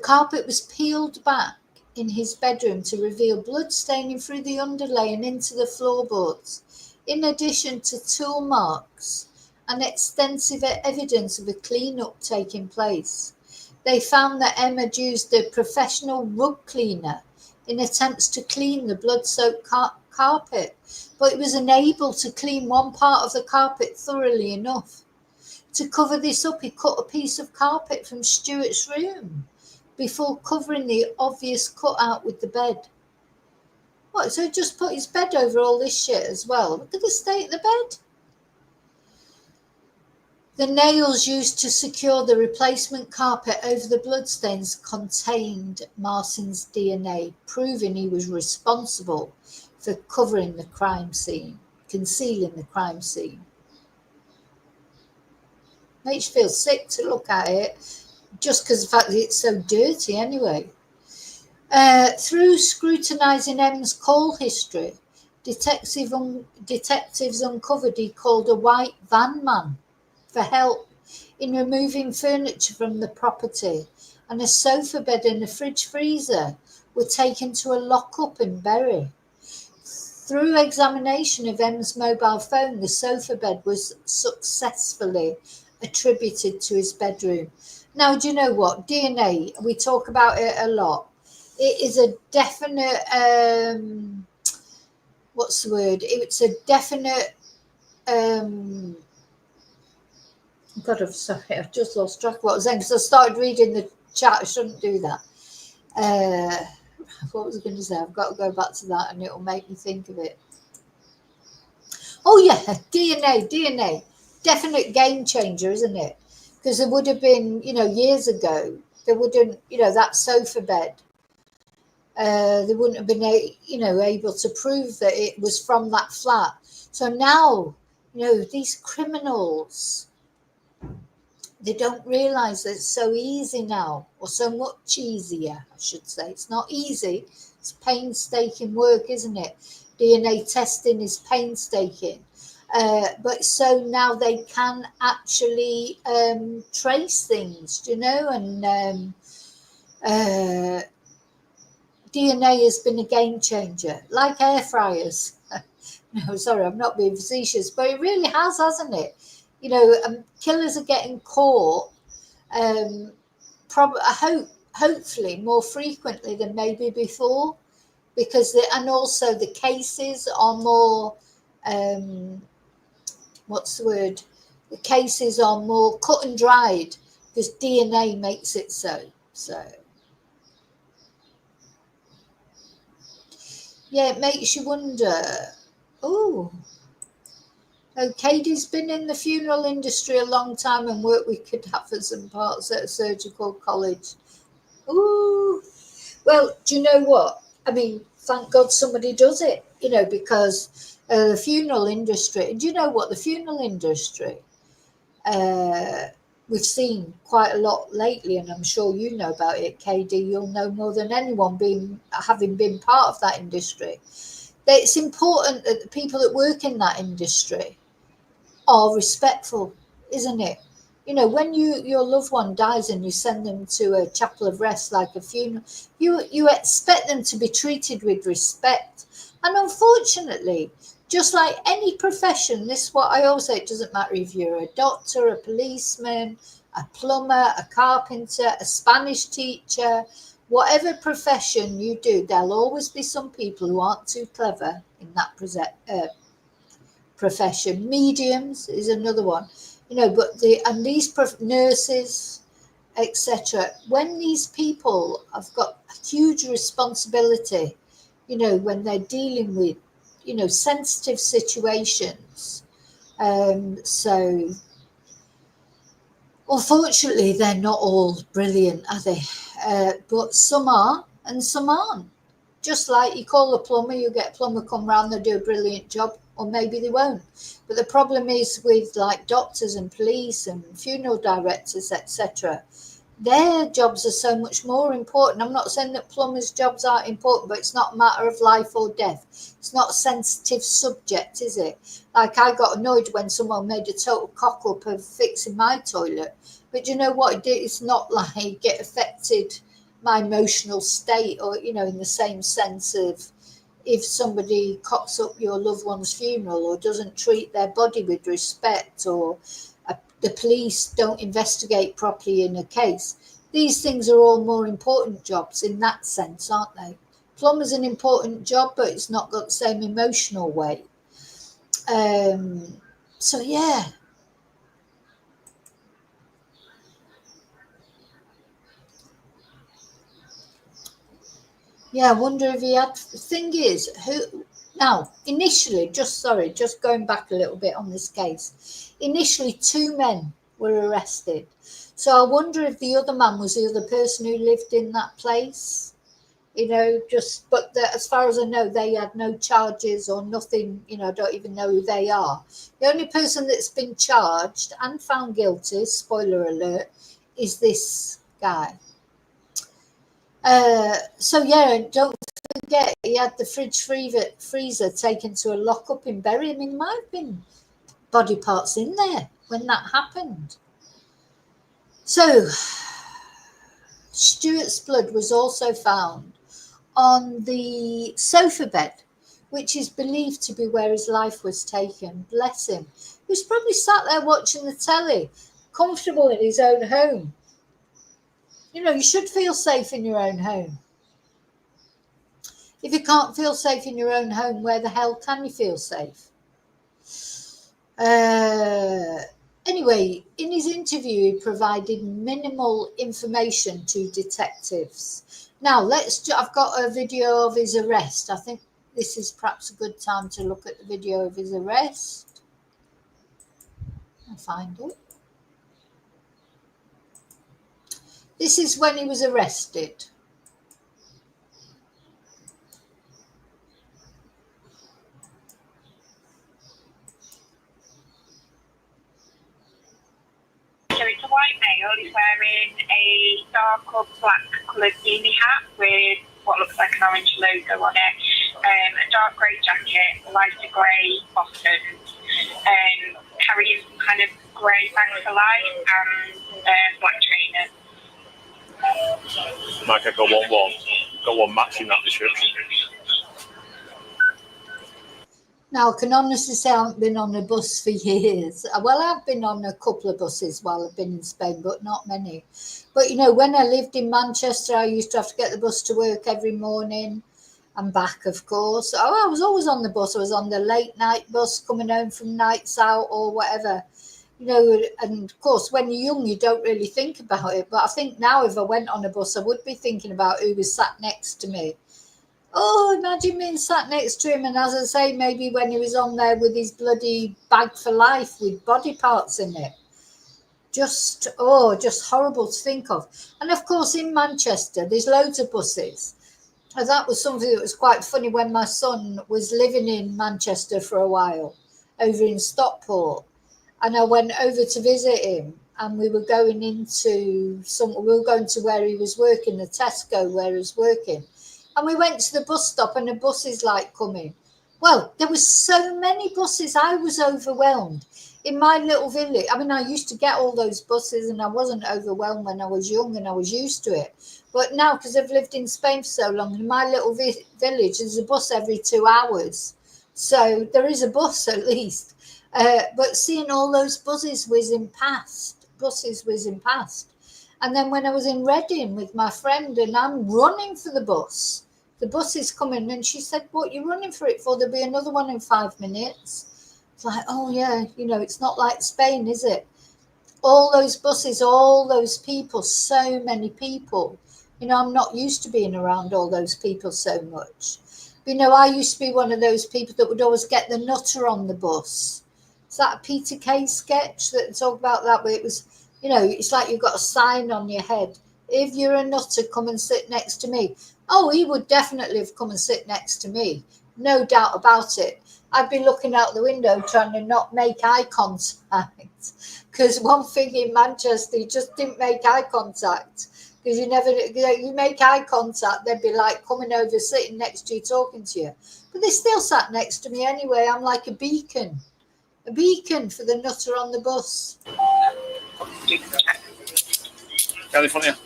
Speaker 1: carpet was peeled back in his bedroom to reveal blood staining through the underlay and into the floorboards, in addition to tool marks and extensive evidence of a clean-up taking place. They found that Emma used a professional rug cleaner in attempts to clean the blood-soaked carpet, but it was unable to clean one part of the carpet thoroughly enough. To cover this up, he cut a piece of carpet from Stuart's room before covering the obvious cutout with the bed. What, so he just put his bed over all this shit as well? Look at the state of the bed. The nails used to secure the replacement carpet over the bloodstains contained Marcin's DNA, proving he was responsible for covering the crime scene, concealing the crime scene. Makes you feel sick to look at it, just because of the fact that it's so dirty anyway. Through scrutinising M's call history, detectives uncovered he called a white van man for help in removing furniture from the property, and a sofa bed and a fridge freezer were taken to a lock-up in Bury. Through examination of M's mobile phone, the sofa bed was successfully attributed to his bedroom. Now, do you know what? DNA, we talk about it a lot. It is a definite, what's the word? It's a definite, God, I'm sorry, I've just lost track of what I was saying because I started reading the chat. I shouldn't do that. What was I going to say? I've got to go back to that and it'll make me think of it. Oh, yeah, DNA. Definite game changer, isn't it? Because there would have been, years ago, there wouldn't, that sofa bed, they wouldn't have been, able to prove that it was from that flat. So now, these criminals, they don't realise that it's so easy now, or so much easier, I should say. It's not easy. It's painstaking work, isn't it? DNA testing is painstaking. But so now they can actually trace things, and DNA has been a game changer, like air fryers. No, sorry, I'm not being facetious, but it really has, hasn't it? Killers are getting caught, hopefully more frequently than maybe before, because and also the cases are more, what's the word? The cases are more cut and dried because DNA makes it so. So, yeah, it makes you wonder. Oh, Katie's been in the funeral industry a long time and worked with cadavers and parts at a surgical college. Ooh. Well, do you know what? I mean, thank God somebody does it, because the funeral industry, do you know what? The funeral industry, uh, we've seen quite a lot lately, and I'm sure you know about it, KD. You'll know more than anyone, having been part of that industry. That it's important that the people that work in that industry are respectful, isn't it? When your loved one dies and you send them to a chapel of rest like a funeral, you expect them to be treated with respect. And unfortunately, just like any profession, this is what I always say, it doesn't matter if you're a doctor, a policeman, a plumber, a carpenter, a Spanish teacher, whatever profession you do, there'll always be some people who aren't too clever in that profession. Mediums is another one, but these nurses, etc. When these people have got a huge responsibility, when they're dealing with, sensitive situations. So unfortunately, they're not all brilliant, are they? But some are and some aren't. Just like you call a plumber, you get a plumber come round, they do a brilliant job, or maybe they won't. But the problem is with like doctors and police and funeral directors, etc. Their jobs are so much more important. I'm not saying that plumbers' jobs aren't important, but it's not a matter of life or death. It's not a sensitive subject, is it? Like I got annoyed when someone made a total cock up of fixing my toilet. But you know what it did? It's not like it affected my emotional state, or in the same sense of if somebody cocks up your loved one's funeral or doesn't treat their body with respect, or the police don't investigate properly in a case. These things are all more important jobs in that sense, aren't they? Plumber's an important job, but it's not got the same emotional weight. So yeah. Yeah, I wonder if he had. The thing is, who now initially, just going back a little bit on this case. Initially, two men were arrested. So I wonder if the other man was the other person who lived in that place. As far as I know, they had no charges or nothing. I don't even know who they are. The only person that's been charged and found guilty, spoiler alert, is this guy. So yeah, don't forget he had the freezer taken to a lockup in Bury. I mean, there might have been body parts in there when that happened. So Stuart's blood was also found on the sofa bed, which is believed to be where his life was taken. Bless him. He was probably sat there watching the telly, comfortable in his own home. You should feel safe in your own home. If you can't feel safe in your own home, where the hell can you feel safe? Anyway, in his interview, he provided minimal information to detectives. Now, I've got a video of his arrest. I think this is perhaps a good time to look at the video of his arrest. I'll find it. This is when he was arrested.
Speaker 2: So it's a white male. He's wearing a dark or black coloured beanie hat with what looks like an orange logo on it, a dark grey jacket, lighter grey bottoms, carrying some kind of grey back to life and black trainers.
Speaker 3: Mike, I got one matching that description.
Speaker 1: Now, I can honestly say I haven't been on a bus for years. Well, I've been on a couple of buses while I've been in Spain, but not many. But, when I lived in Manchester, I used to have to get the bus to work every morning and back, of course. Oh, I was always on the bus. I was on the late night bus coming home from nights out or whatever. And of course, when you're young, you don't really think about it. But I think now if I went on a bus, I would be thinking about who was sat next to me. Oh, imagine being sat next to him, and as I say, maybe when he was on there with his bloody bag for life with body parts in it. Just horrible to think of. And of course, in Manchester, there's loads of buses. And that was something that was quite funny when my son was living in Manchester for a while, over in Stockport. And I went over to visit him, and we were going to where he was working, the Tesco where he was working. And we went to the bus stop, and the buses like coming. Well, there was so many buses, I was overwhelmed. In my little village, I mean, I used to get all those buses and I wasn't overwhelmed when I was young and I was used to it. But now, because I've lived in Spain for so long, in my little village, there's a bus every 2 hours. So there is a bus at least. But seeing all those buses whizzing past. And then when I was in Reading with my friend and I'm running for the bus is coming, and she said, what are you running for it for? There'll be another one in 5 minutes. It's like, oh yeah, it's not like Spain, is it? All those buses, all those people, so many people. I'm not used to being around all those people so much. But, I used to be one of those people that would always get the nutter on the bus. Is that a Peter Kay sketch that talked about that, where it was, it's like you've got a sign on your head. If you're a nutter, come and sit next to me. Oh, he would definitely have come and sit next to me. No doubt about it. I'd be looking out the window trying to not make eye contact. Because one thing in Manchester, you just didn't make eye contact. Because you make eye contact, they'd be like coming over, sitting next to you, talking to you. But they still sat next to me anyway. I'm like a beacon for the nutter on the bus.
Speaker 3: California.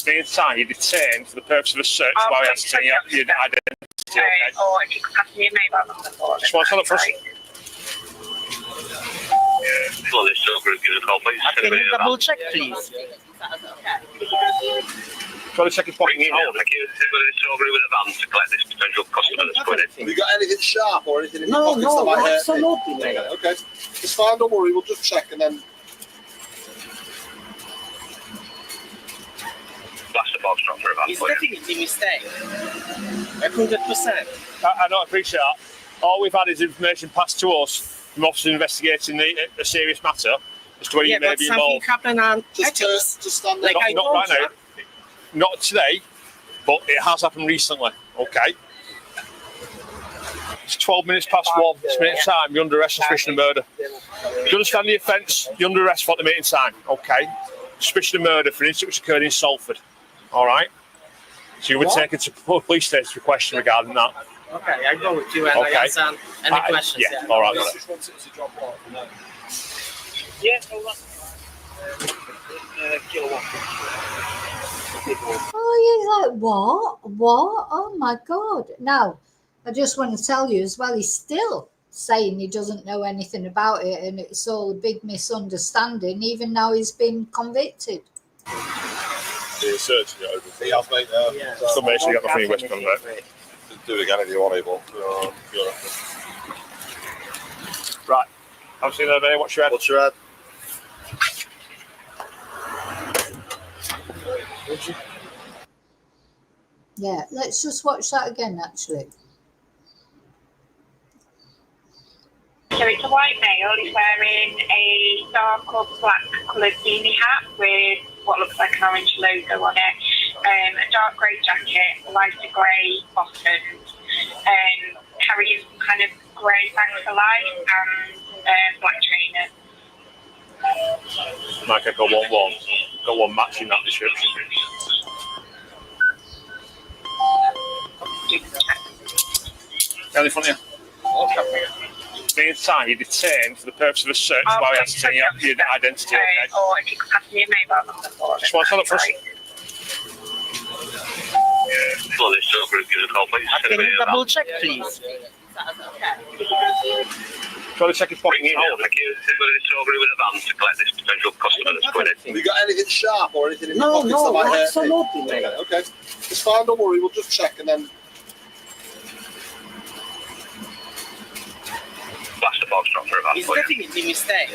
Speaker 3: Being signed, you're detained for the purpose of a search while we ascertain your identity.
Speaker 2: Okay. Or if you could pass me your mobile number for
Speaker 3: Just want to look for us.
Speaker 4: Well, this group, give us a call, please.
Speaker 5: Can you double check, please?
Speaker 3: Try to check his pocket.
Speaker 4: Thank you. Somebody this group with a van to collect this potential customer that's going in.
Speaker 6: Have you got anything sharp or anything in your
Speaker 5: No,
Speaker 6: pockets that might hurt?
Speaker 5: absolutely, mate.
Speaker 6: Okay, it's fine, don't worry, we'll just check and then...
Speaker 4: That's the box drop for a van,
Speaker 5: It's
Speaker 4: please.
Speaker 5: definitely a mistake. 100%.
Speaker 3: I don't appreciate that. All we've had is information passed to us from officers investigating a serious matter as to whether you may
Speaker 5: but
Speaker 3: be
Speaker 5: something
Speaker 3: involved.
Speaker 5: happened on
Speaker 6: Just stand there.
Speaker 5: Like I
Speaker 3: Not
Speaker 5: told
Speaker 3: right
Speaker 5: you.
Speaker 3: now. Not today, but it has happened recently. Okay. It's 12 minutes past 1. It's minutes time. You're under arrest for suspicion of murder. Do you understand the offence? You're under arrest for the meeting time. Okay. Suspicion of murder for an incident which occurred in Salford. All right. So you would take it to police station for a question regarding that.
Speaker 5: Okay, I go with you and I answer any questions.
Speaker 3: Yeah. All right.
Speaker 6: Just want it to drop off. No.
Speaker 5: Yeah, hold on.
Speaker 1: Oh, you're like, what? Oh my God. Now, I just want to tell you as well, he's still saying he doesn't know anything about it and it's all a big misunderstanding, even now he's been convicted.
Speaker 6: Yeah, searching it over. He has, mate,
Speaker 5: Yeah.
Speaker 3: So make sure you got nothing West on that.
Speaker 6: Do it again if you want it, but...
Speaker 3: Right. I've seen that, mate. What's your head?
Speaker 6: What's your head?
Speaker 1: Yeah, let's just watch that again, actually.
Speaker 2: So it's a white male. He's wearing a dark or black coloured beanie hat with what looks like an orange logo on it, a dark grey jacket, lighter grey bottoms, carrying some kind of grey bag for life and black trainers.
Speaker 3: Mike, I got one matching that description. California. Being signed, you're detained for the purpose of a search while we ascertain your identity. Okay.
Speaker 2: Or if you could pass me your mobile number for
Speaker 3: Just want to look for us.
Speaker 4: Well, this group, give us a call, please.
Speaker 5: Can you double check, please?
Speaker 3: Try to check his pocket.
Speaker 4: Thank you. Somebody this group with a van to collect this potential customer that's going in.
Speaker 6: Have you got anything sharp or anything in your
Speaker 5: No,
Speaker 6: pockets that might hurt?
Speaker 5: absolutely, mate.
Speaker 6: Okay, it's fine, don't worry, we'll just check and then...
Speaker 4: That's the box drop for a van,
Speaker 5: It's
Speaker 4: please.
Speaker 5: definitely a mistake.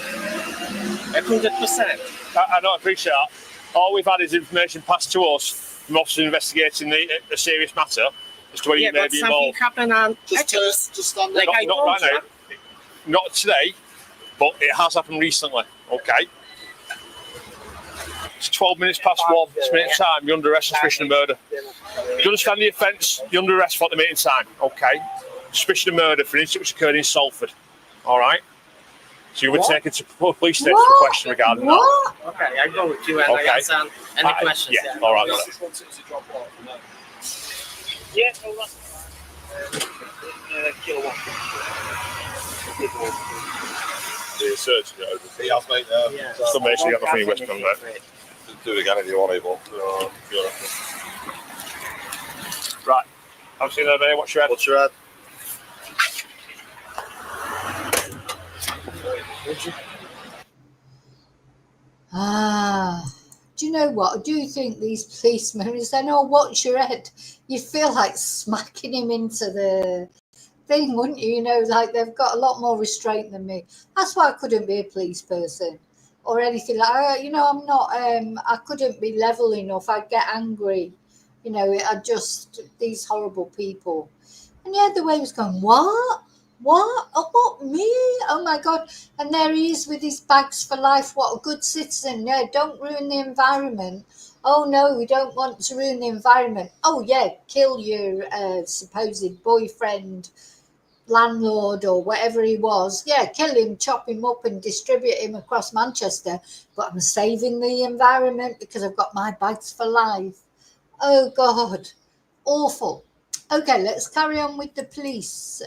Speaker 5: 100%.
Speaker 3: I don't appreciate that. all we've had is information passed to us from officers investigating a serious matter as to whether you may
Speaker 5: but
Speaker 3: be
Speaker 5: something
Speaker 3: involved.
Speaker 5: happened and
Speaker 6: Just stand there.
Speaker 5: like I
Speaker 3: Not
Speaker 5: told
Speaker 3: right
Speaker 5: you.
Speaker 3: now. Not today, but it has happened recently. Okay. It's 12 minutes past 1. It's minute time. You're under arrest on suspicion of murder. Do you understand the offence? You're under arrest for the meeting time. Okay. Suspicion of murder for an incident which occurred in Salford. All right. So you were taken to police station for a question regarding that.
Speaker 5: Okay, I go with you and I answer any questions.
Speaker 3: Yeah. All right.
Speaker 6: Just want it to drop off. No.
Speaker 5: Yeah, hold on. Kilowatt.
Speaker 6: Yeah, searching it over. He has, mate.
Speaker 5: Yeah.
Speaker 3: Still make sure you got nothing in your waistband, right?
Speaker 6: Do it again if you want to, but
Speaker 3: Right. I've seen that, mate. What's your head?
Speaker 6: what's your head?
Speaker 1: Do you know what? I do think these policemen, when saying, "Oh, what's your head?" You feel like smacking him into the thing, wouldn't you? You know, like they've got a lot more restraint than me. That's why I couldn't be a police person or anything like that. You know, I'm not, I couldn't be level enough. I'd get angry. You know, I just, these horrible people. And yeah, the way he was going, what? What? Oh, what, me? Oh my God. And there he is with his bags for life. What a good citizen. Yeah, don't ruin the environment. Oh no, we don't want to ruin the environment. Oh yeah, kill your supposed boyfriend, landlord, or whatever he was. Yeah, kill him, chop him up and distribute him across Manchester. But I'm saving the environment because I've got my bags for life. Oh God, awful. Okay, let's carry on with the police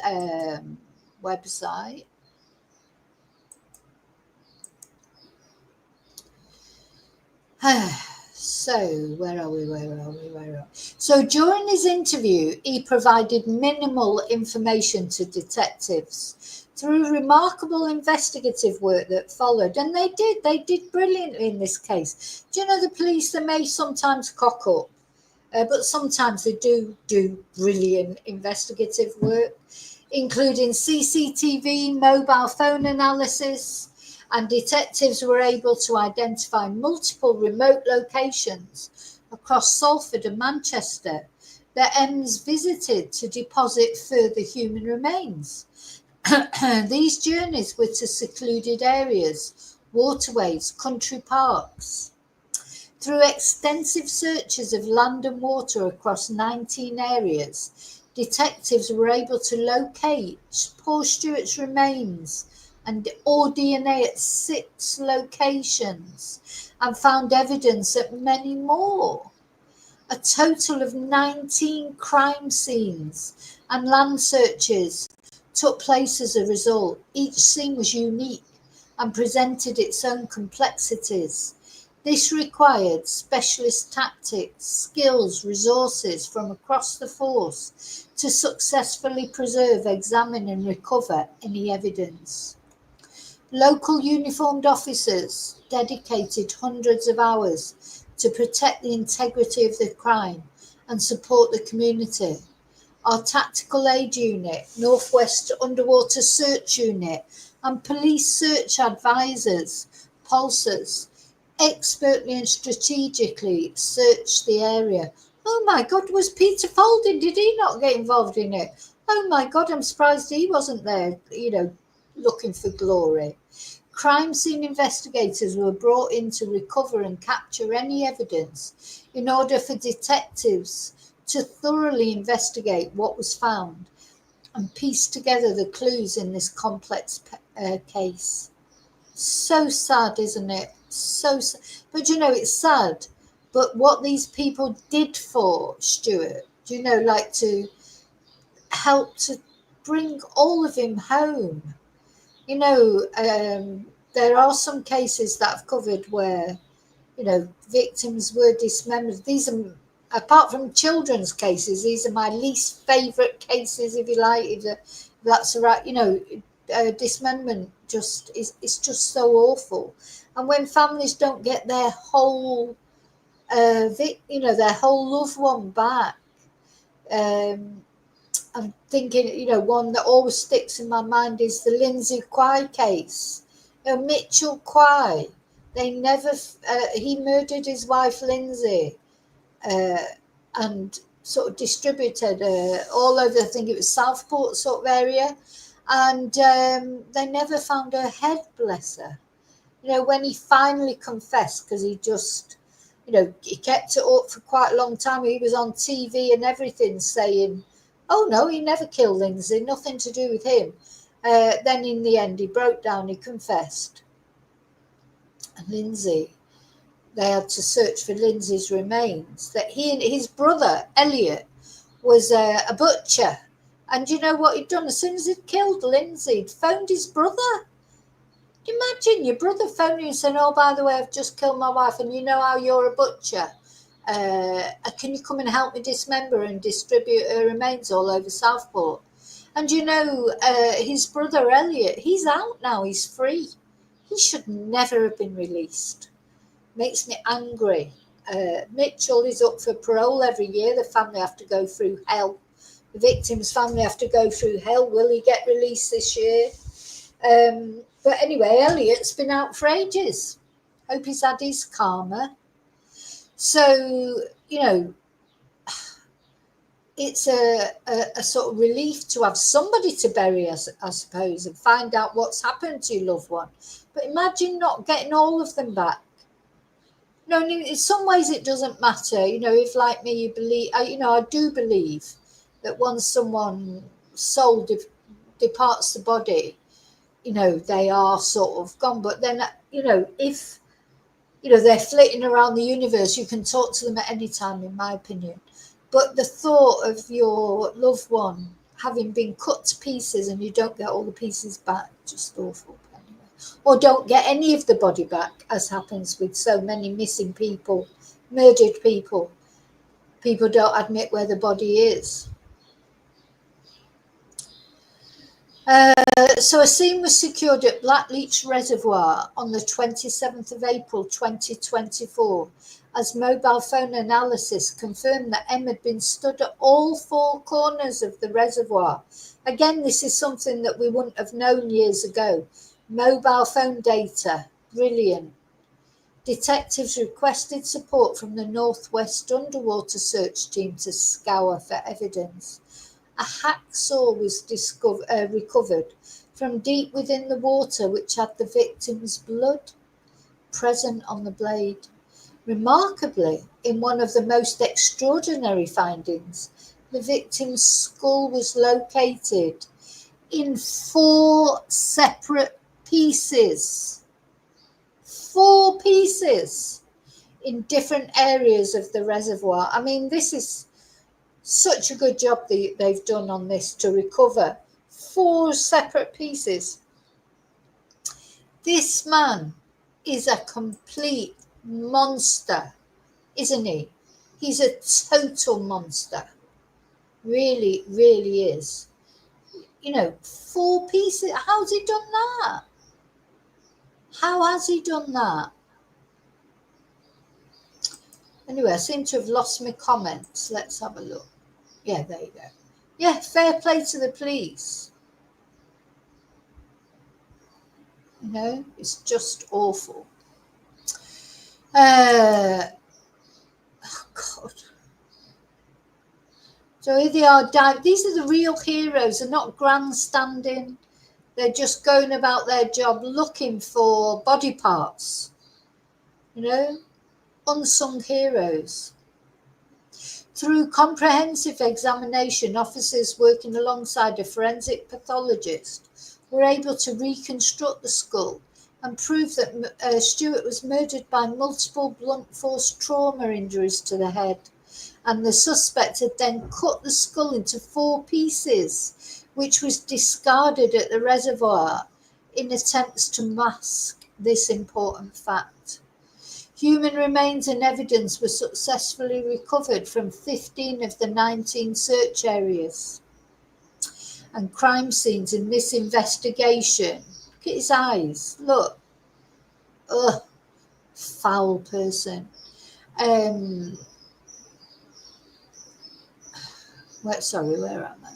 Speaker 1: website. So, where are we? So, during his interview, he provided minimal information to detectives through remarkable investigative work that followed. And they did brilliantly in this case. Do you know the police, they may sometimes cock up, but sometimes they do brilliant investigative work, including CCTV, mobile phone analysis, and detectives were able to identify multiple remote locations across Salford and Manchester that EMS visited to deposit further human remains. These journeys were to secluded areas, waterways, country parks. Through extensive searches of land and water across 19 areas, detectives were able to locate Paul Stuart's remains or DNA at 6 locations and found evidence at many more. A total of 19 crime scenes and land searches took place as a result. Each scene was unique and presented its own complexities. This required specialist tactics, skills, resources from across the force to successfully preserve, examine and recover any evidence. Local uniformed officers dedicated hundreds of hours to protect the integrity of the crime and support the community. Our Tactical Aid Unit, Northwest Underwater Search Unit and Police Search Advisors, pulsers, expertly and strategically searched the area. Oh my God, was Peter Folding? Did he not get involved in it? Oh my God, I'm surprised he wasn't there, looking for glory. Crime scene investigators were brought in to recover and capture any evidence in order for detectives to thoroughly investigate what was found and piece together the clues in this complex case. So sad, isn't it? So sad. But it's sad. But what these people did for Stuart, like to help to bring all of him home. There are some cases that I've covered where, victims were dismembered. These are, apart from children's cases, these are my least favourite cases, if you like, if that's right. Dismemberment it's just so awful. And when families don't get their whole, their whole loved one back, I'm thinking, one that always sticks in my mind is the Lindsay Quay case. Mitchell Quay, They never, he murdered his wife, Lindsay, and sort of distributed all over, I think it was Southport sort of area. And they never found her head, bless her. You know, when he finally confessed, because he just, you know, he kept it up for quite a long time. He was on TV and everything saying, oh, no, he never killed Lindsay, nothing to do with him. Then in the end, he broke down, he confessed. And Lindsay, they had to search for Lindsay's remains. That he and his brother, Elliot, was a butcher. And you know what he'd done? As soon as he'd killed Lindsay, he'd phoned his brother. Imagine your brother phoning you and saying, oh, by the way, I've just killed my wife and you know how you're a butcher. Can you come and help me dismember and distribute her remains all over Southport? And you know, his brother Elliot, he's out now, he's free. He should never have been released. Makes me angry. Mitchell is up for parole every year. The family have to go through hell. The victim's family have to go through hell. Will he get released this year? But anyway, Elliot's been out for ages. Hope he's had his karma. So, you know, it's a sort of relief to have somebody to bury us, I suppose, and find out what's happened to your loved one. But imagine not getting all of them back. No, in some ways it doesn't matter. You know, if like me, you believe, you know, I do believe that once someone's soul departs the body, you know, they are sort of gone. But then, you know, if, you know, they're flitting around the universe, you can talk to them at any time, in my opinion. But the thought of your loved one having been cut to pieces and you don't get all the pieces back, just awful. Anyway. Or don't get any of the body back, as happens with so many missing people, murdered people. People don't admit where the body is. So a scene was secured at Blackleach Reservoir on the 27th of April 2024 as mobile phone analysis confirmed that M had been stood at all four corners of the reservoir. Again, this is something that we wouldn't have known years ago. Mobile phone data, brilliant. Detectives requested support from the Northwest Underwater Search Team to scour for evidence. A hacksaw was recovered from deep within the water, which had the victim's blood present on the blade. Remarkably, in one of the most extraordinary findings, the victim's skull was located in 4 separate pieces. 4 pieces in different areas of the reservoir. I mean, this is such a good job they've done on this to recover 4 separate pieces. This man is a complete monster, isn't he? He's a total monster. Really, really is. You know, 4 pieces. How's he done that? How has he done that? Anyway, I seem to have lost my comments. Let's have a look. Yeah, there you go. Yeah, fair play to the police. You know, it's just awful. Oh, God. So here they are. These are the real heroes. They're not grandstanding. They're just going about their job looking for body parts. You know, unsung heroes. Through comprehensive examination, officers working alongside a forensic pathologist were able to reconstruct the skull and prove that Stuart was murdered by multiple blunt force trauma injuries to the head. And the suspect had then cut the skull into 4 pieces, which was discarded at the reservoir in attempts to mask this important fact. Human remains and evidence were successfully recovered from 15 of the 19 search areas and crime scenes in this investigation. Look at his eyes. Look. Ugh. Foul person. Where am I?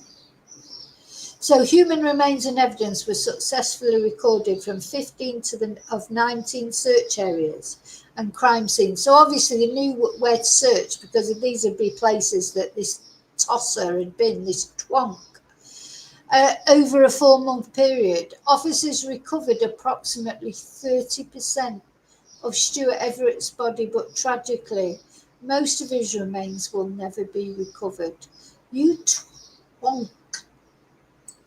Speaker 1: So human remains and evidence were successfully recorded from 15 of 19 search areas and crime scenes. So obviously they knew where to search, because these would be places that this tosser had been, this twonk. Over a 4-month period, officers recovered approximately 30% of Stuart Everett's body, but tragically, most of his remains will never be recovered. You twonk.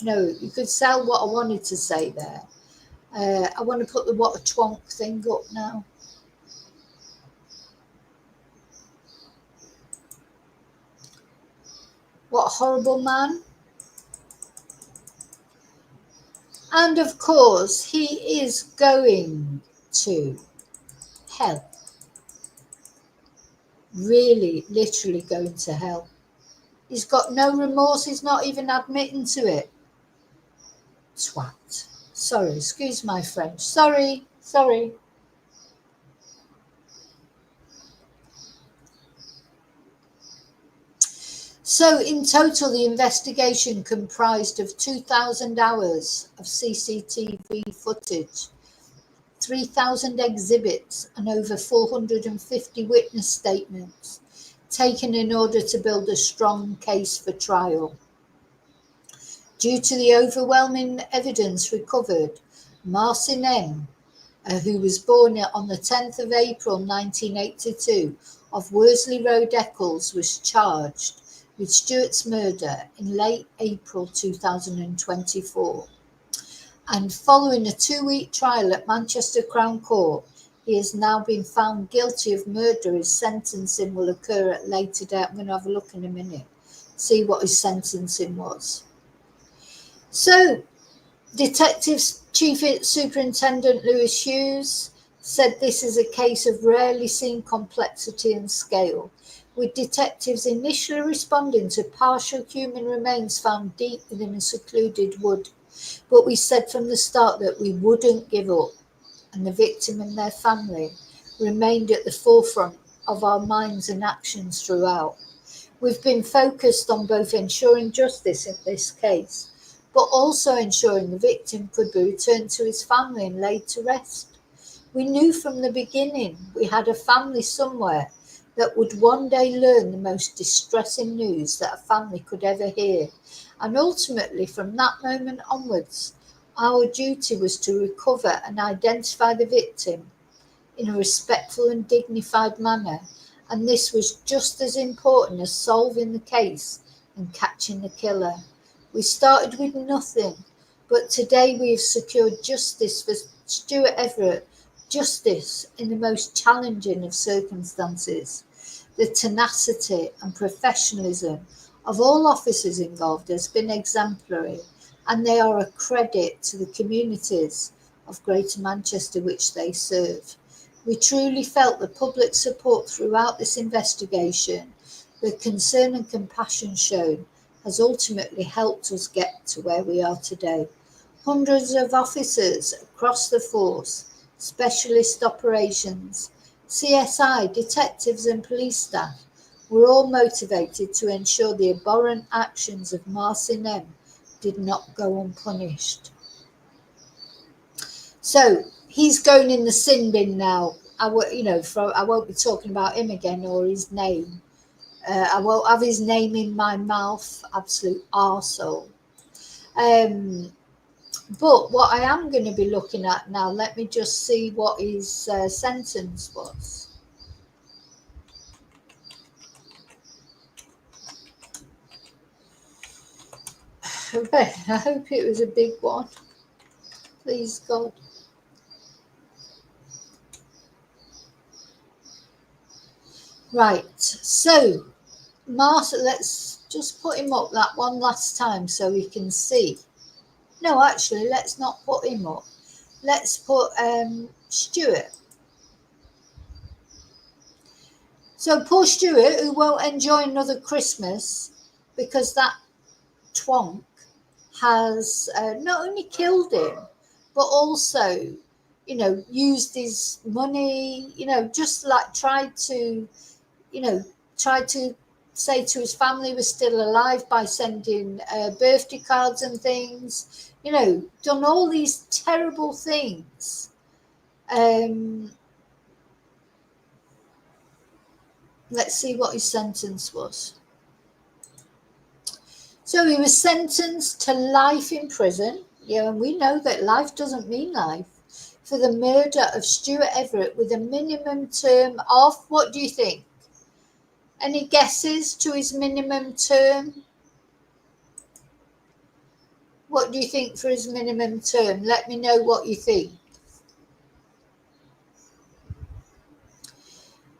Speaker 1: No, you could sell what I wanted to say there. I want to put the what a twonk thing up now. What a horrible man. And of course, he is going to hell. Really, literally going to hell. He's got no remorse. He's not even admitting to it. Twat. Sorry, excuse my French. Sorry. So in total, the investigation comprised of 2,000 hours of CCTV footage, 3,000 exhibits, and over 450 witness statements taken in order to build a strong case for trial. Due to the overwhelming evidence recovered, Marcin M., who was born on the 10th of April 1982 of Worsley Road, Eccles, was charged with Stuart's murder in late April 2024. And following a 2-week trial at Manchester Crown Court, he has now been found guilty of murder. His sentencing will occur at a later date. I'm going to have a look in a minute, see what his sentencing was. So, Detective Chief Superintendent Lewis Hughes said this is a case of rarely seen complexity and scale, with detectives initially responding to partial human remains found deep within a secluded wood. But we said from the start that we wouldn't give up, and the victim and their family remained at the forefront of our minds and actions throughout. We've been focused on both ensuring justice in this case, but also ensuring the victim could be returned to his family and laid to rest. We knew from the beginning we had a family somewhere that would one day learn the most distressing news that a family could ever hear. And ultimately, from that moment onwards, our duty was to recover and identify the victim in a respectful and dignified manner. And this was just as important as solving the case and catching the killer. We started with nothing, but today we have secured justice for Stuart Everett, justice in the most challenging of circumstances. The tenacity and professionalism of all officers involved has been exemplary, and they are a credit to the communities of Greater Manchester which they serve. We truly felt the public support throughout this investigation. The concern and compassion shown has ultimately helped us get to where we are today. Hundreds of officers across the force, specialist operations, CSI, detectives and police staff were all motivated to ensure the abhorrent actions of Marcin M. did not go unpunished. So he's going in the sin bin now. I won't be talking about him again or his name. I won't have his name in my mouth, absolute arsehole. But what I am going to be looking at now, let me just see what his sentence was. I hope it was a big one. Please, God. Right, so Martha, let's just put him up that one last time so we can see. No, actually, let's not put him up. Let's put Stuart. So poor Stuart, who won't enjoy another Christmas because that twonk has not only killed him, but also, used his money, just like tried to say to his family was still alive by sending birthday cards and things, you know, done all these terrible things. Let's see what his sentence was. So he was sentenced to life in prison. Yeah, and we know that life doesn't mean life. For the murder of Stuart Everett with a minimum term of, what do you think? Any guesses to his minimum term? What do you think for his minimum term? Let me know what you think.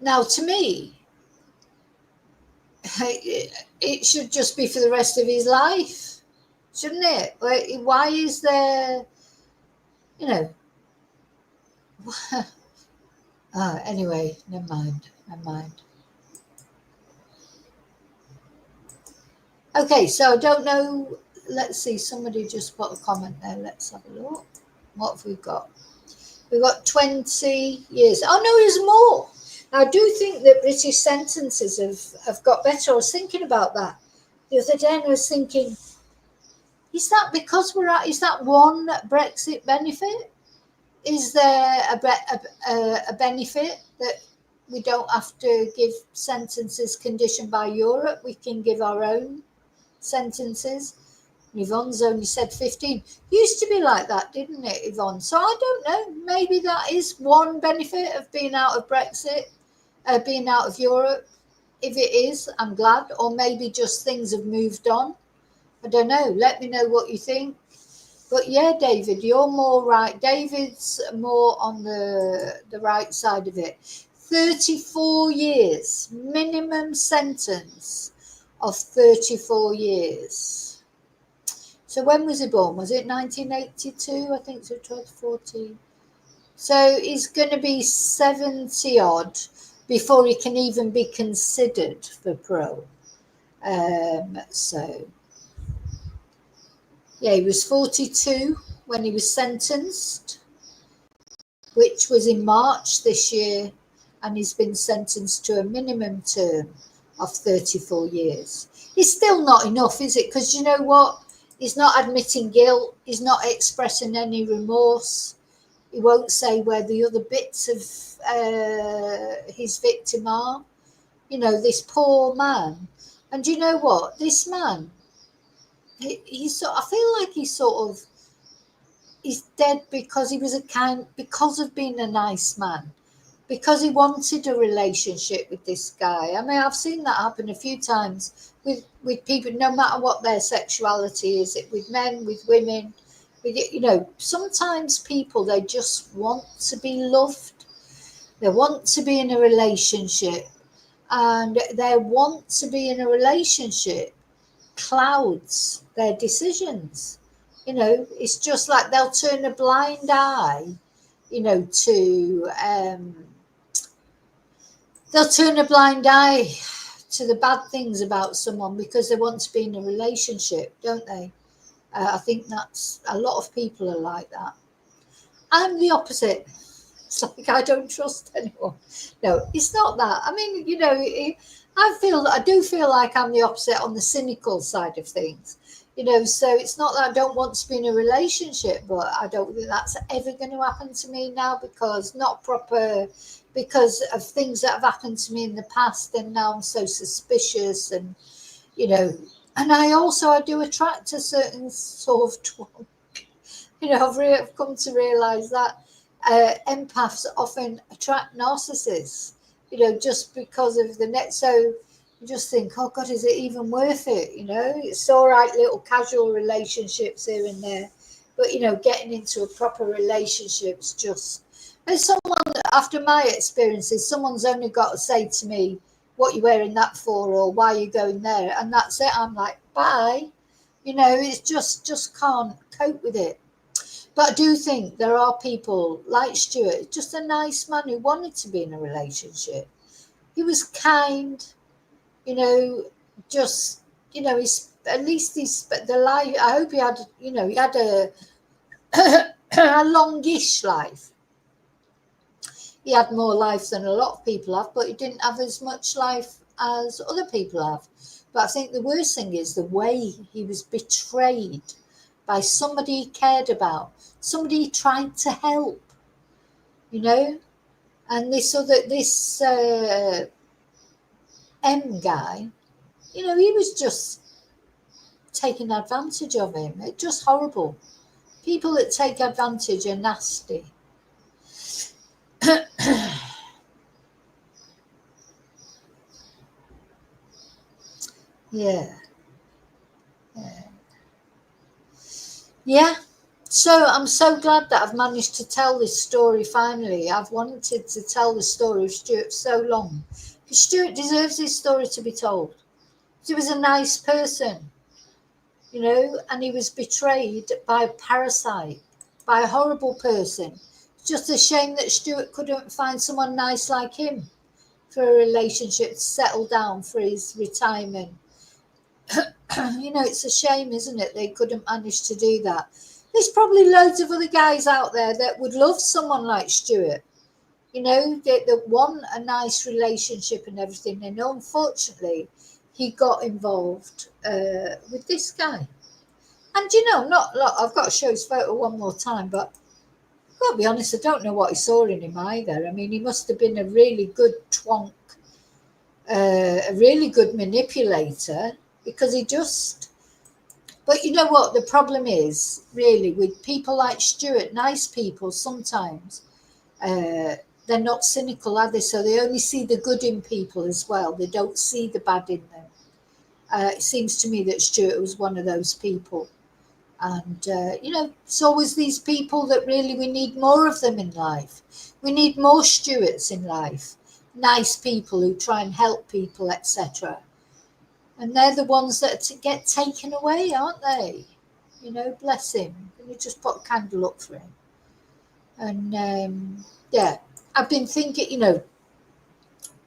Speaker 1: Now, to me, it should just be for the rest of his life, shouldn't it? Why is there, you know, anyway, never mind. Okay, so I don't know. Let's see, somebody just put a comment there. Let's have a look. What have we got? We've got 20 years. Oh, no, there's more. Now, I do think that British sentences have got better. I was thinking about that the other day, and I was thinking, is that because is that one Brexit benefit? Is there a benefit that we don't have to give sentences conditioned by Europe? We can give our own sentences. Yvonne's only said 15. Used to be like that, didn't it, Yvonne? So I don't know. Maybe that is one benefit of being out of Brexit, being out of Europe. If it is, I'm glad. Or maybe just things have moved on. I don't know. Let me know what you think. But yeah, David, you're more right. David's more on the right side of it. 34 years, minimum sentence of 34 years. So when was he born? Was it 1982? I think so, 2014. So he's going to be 70 odd before he can even be considered for parole. So, yeah, he was 42 when he was sentenced, which was in March this year, and he's been sentenced to a minimum term of 34 years. It's still not enough, is it? Because you know what? He's not admitting guilt. He's not expressing any remorse. He won't say where the other bits of his victim are. You know, this poor man. And you know what? This man, I feel like he's dead because he was because of being a nice man. Because he wanted a relationship with this guy. I mean, I've seen that happen a few times with people, no matter what their sexuality is, it with men, with women, you know, sometimes people, they just want to be loved. They want to be in a relationship, and their want to be in a relationship clouds their decisions. You know, it's just like they'll turn a blind eye, you know, they'll turn a blind eye to the bad things about someone because they want to be in a relationship, don't they? I think that's a lot of people are like that. I'm the opposite. It's like I don't trust anyone. No, it's not that. I mean, you know, I do feel like I'm the opposite on the cynical side of things. You know, so it's not that I don't want to be in a relationship, but I don't think that's ever going to happen to me now because of things that have happened to me in the past, and now I'm so suspicious, and you know, and I do attract a certain sort of twonk. You know, I've come to realise that empaths often attract narcissists, you know, just because of the net. So you just think, oh God, is it even worth it? You know, it's all right, little casual relationships here and there, but you know, getting into a proper relationship's just. And someone, after my experiences, someone's only got to say to me, what you wearing that for, or why are you going there? And that's it. I'm like, bye. You know, it's just can't cope with it. But I do think there are people like Stuart, just a nice man who wanted to be in a relationship. He was kind, you know, just, you know, at least the life, I hope he had, you know, he had a longish life. He had more life than a lot of people have, but he didn't have as much life as other people have. But I think the worst thing is the way he was betrayed by somebody he cared about, somebody he tried to help, you know. And this M guy, you know, he was just taking advantage of him. It's just horrible. People that take advantage are nasty. Yeah. So I'm so glad that I've managed to tell this story finally. I've wanted to tell the story of Stuart so long. Because Stuart deserves this story to be told. He was a nice person, you know, and he was betrayed by a parasite, by a horrible person. It's just a shame that Stuart couldn't find someone nice like him for a relationship to settle down for his retirement. You know, it's a shame, isn't it? They couldn't manage to do that. There's probably loads of other guys out there that would love someone like Stuart, you know, that want a nice relationship and everything. And unfortunately, he got involved with this guy. And, you know, I've got to show his photo one more time, but I've got to be honest, I don't know what he saw in him either. I mean, he must have been a really good twonk, a really good manipulator, because he just... But you know what? The problem is, really, with people like Stuart, nice people sometimes, they're not cynical, are they? So they only see the good in people as well. They don't see the bad in them. It seems to me that Stuart was one of those people. And, you know, it's always these people that really we need more of them in life. We need more Stuarts in life. Nice people who try and help people, etc. And they're the ones that get taken away, aren't they? You know, bless him. Can you just put a candle up for him? And, yeah, I've been thinking, you know,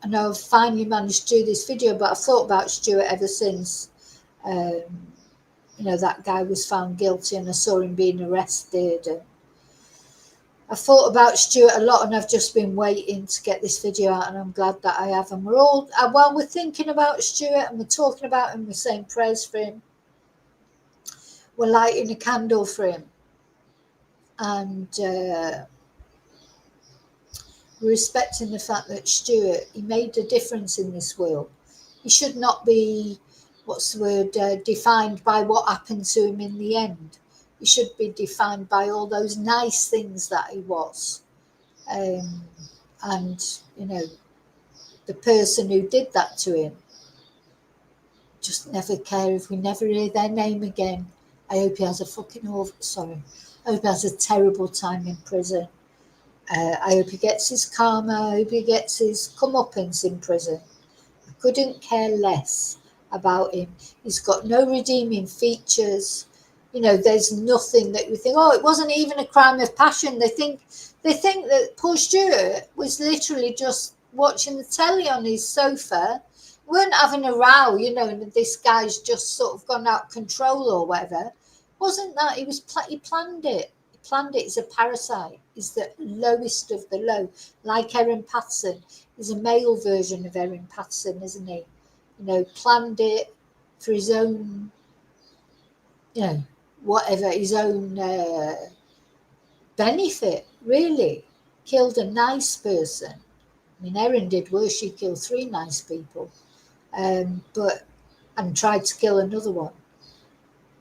Speaker 1: I know I've finally managed to do this video, but I've thought about Stuart ever since, you know, that guy was found guilty and I saw him being arrested. And I thought about Stuart a lot, and I've just been waiting to get this video out, and I'm glad that I have. And we're all, while we're thinking about Stuart and we're talking about him, we're saying prayers for him. We're lighting a candle for him. And we're respecting the fact that Stuart, he made a difference in this world. He should not be, what's the word, defined by what happened to him in the end. He should be defined by all those nice things that he was. And, you know, the person who did that to him, just never care if we never hear their name again. I hope he has a I hope he has a terrible time in prison. I hope he gets his karma. I hope he gets his comeuppance in prison. I couldn't care less about him. He's got no redeeming features. You know, there's nothing that we think, oh, it wasn't even a crime of passion. They think that poor Stuart was literally just watching the telly on his sofa, weren't having a row, you know, and this guy's just sort of gone out of control or whatever. Wasn't that? He planned it. He planned it. He's a parasite. He's the lowest of the low. Like Erin Patterson. He's a male version of Erin Patterson, isn't he? You know, planned it for his own, you know, whatever, his own benefit, really. Killed a nice person. I mean, Erin did worse. She killed 3 nice people, and tried to kill another one.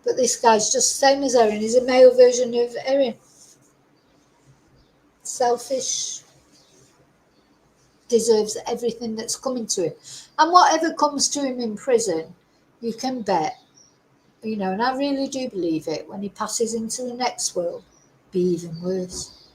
Speaker 1: But this guy's just the same as Erin. He's a male version of Erin. Selfish. Deserves everything that's coming to him. And whatever comes to him in prison, you can bet, you know, and I really do believe it, when he passes into the next world, be even worse.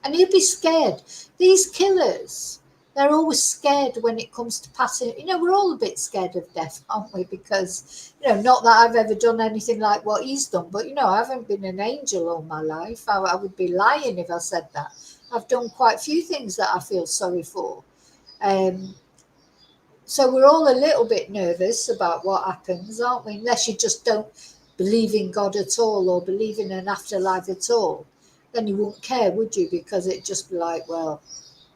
Speaker 1: And he'll be scared. These killers, they're always scared when it comes to passing. You know, we're all a bit scared of death, aren't we? Because, you know, not that I've ever done anything like what he's done, but, you know, I haven't been an angel all my life. I would be lying if I said that. I've done quite a few things that I feel sorry for. So we're all a little bit nervous about what happens, aren't we? Unless you just don't believe in God at all or believe in an afterlife at all, then you wouldn't care, would you? Because it'd just be like, well,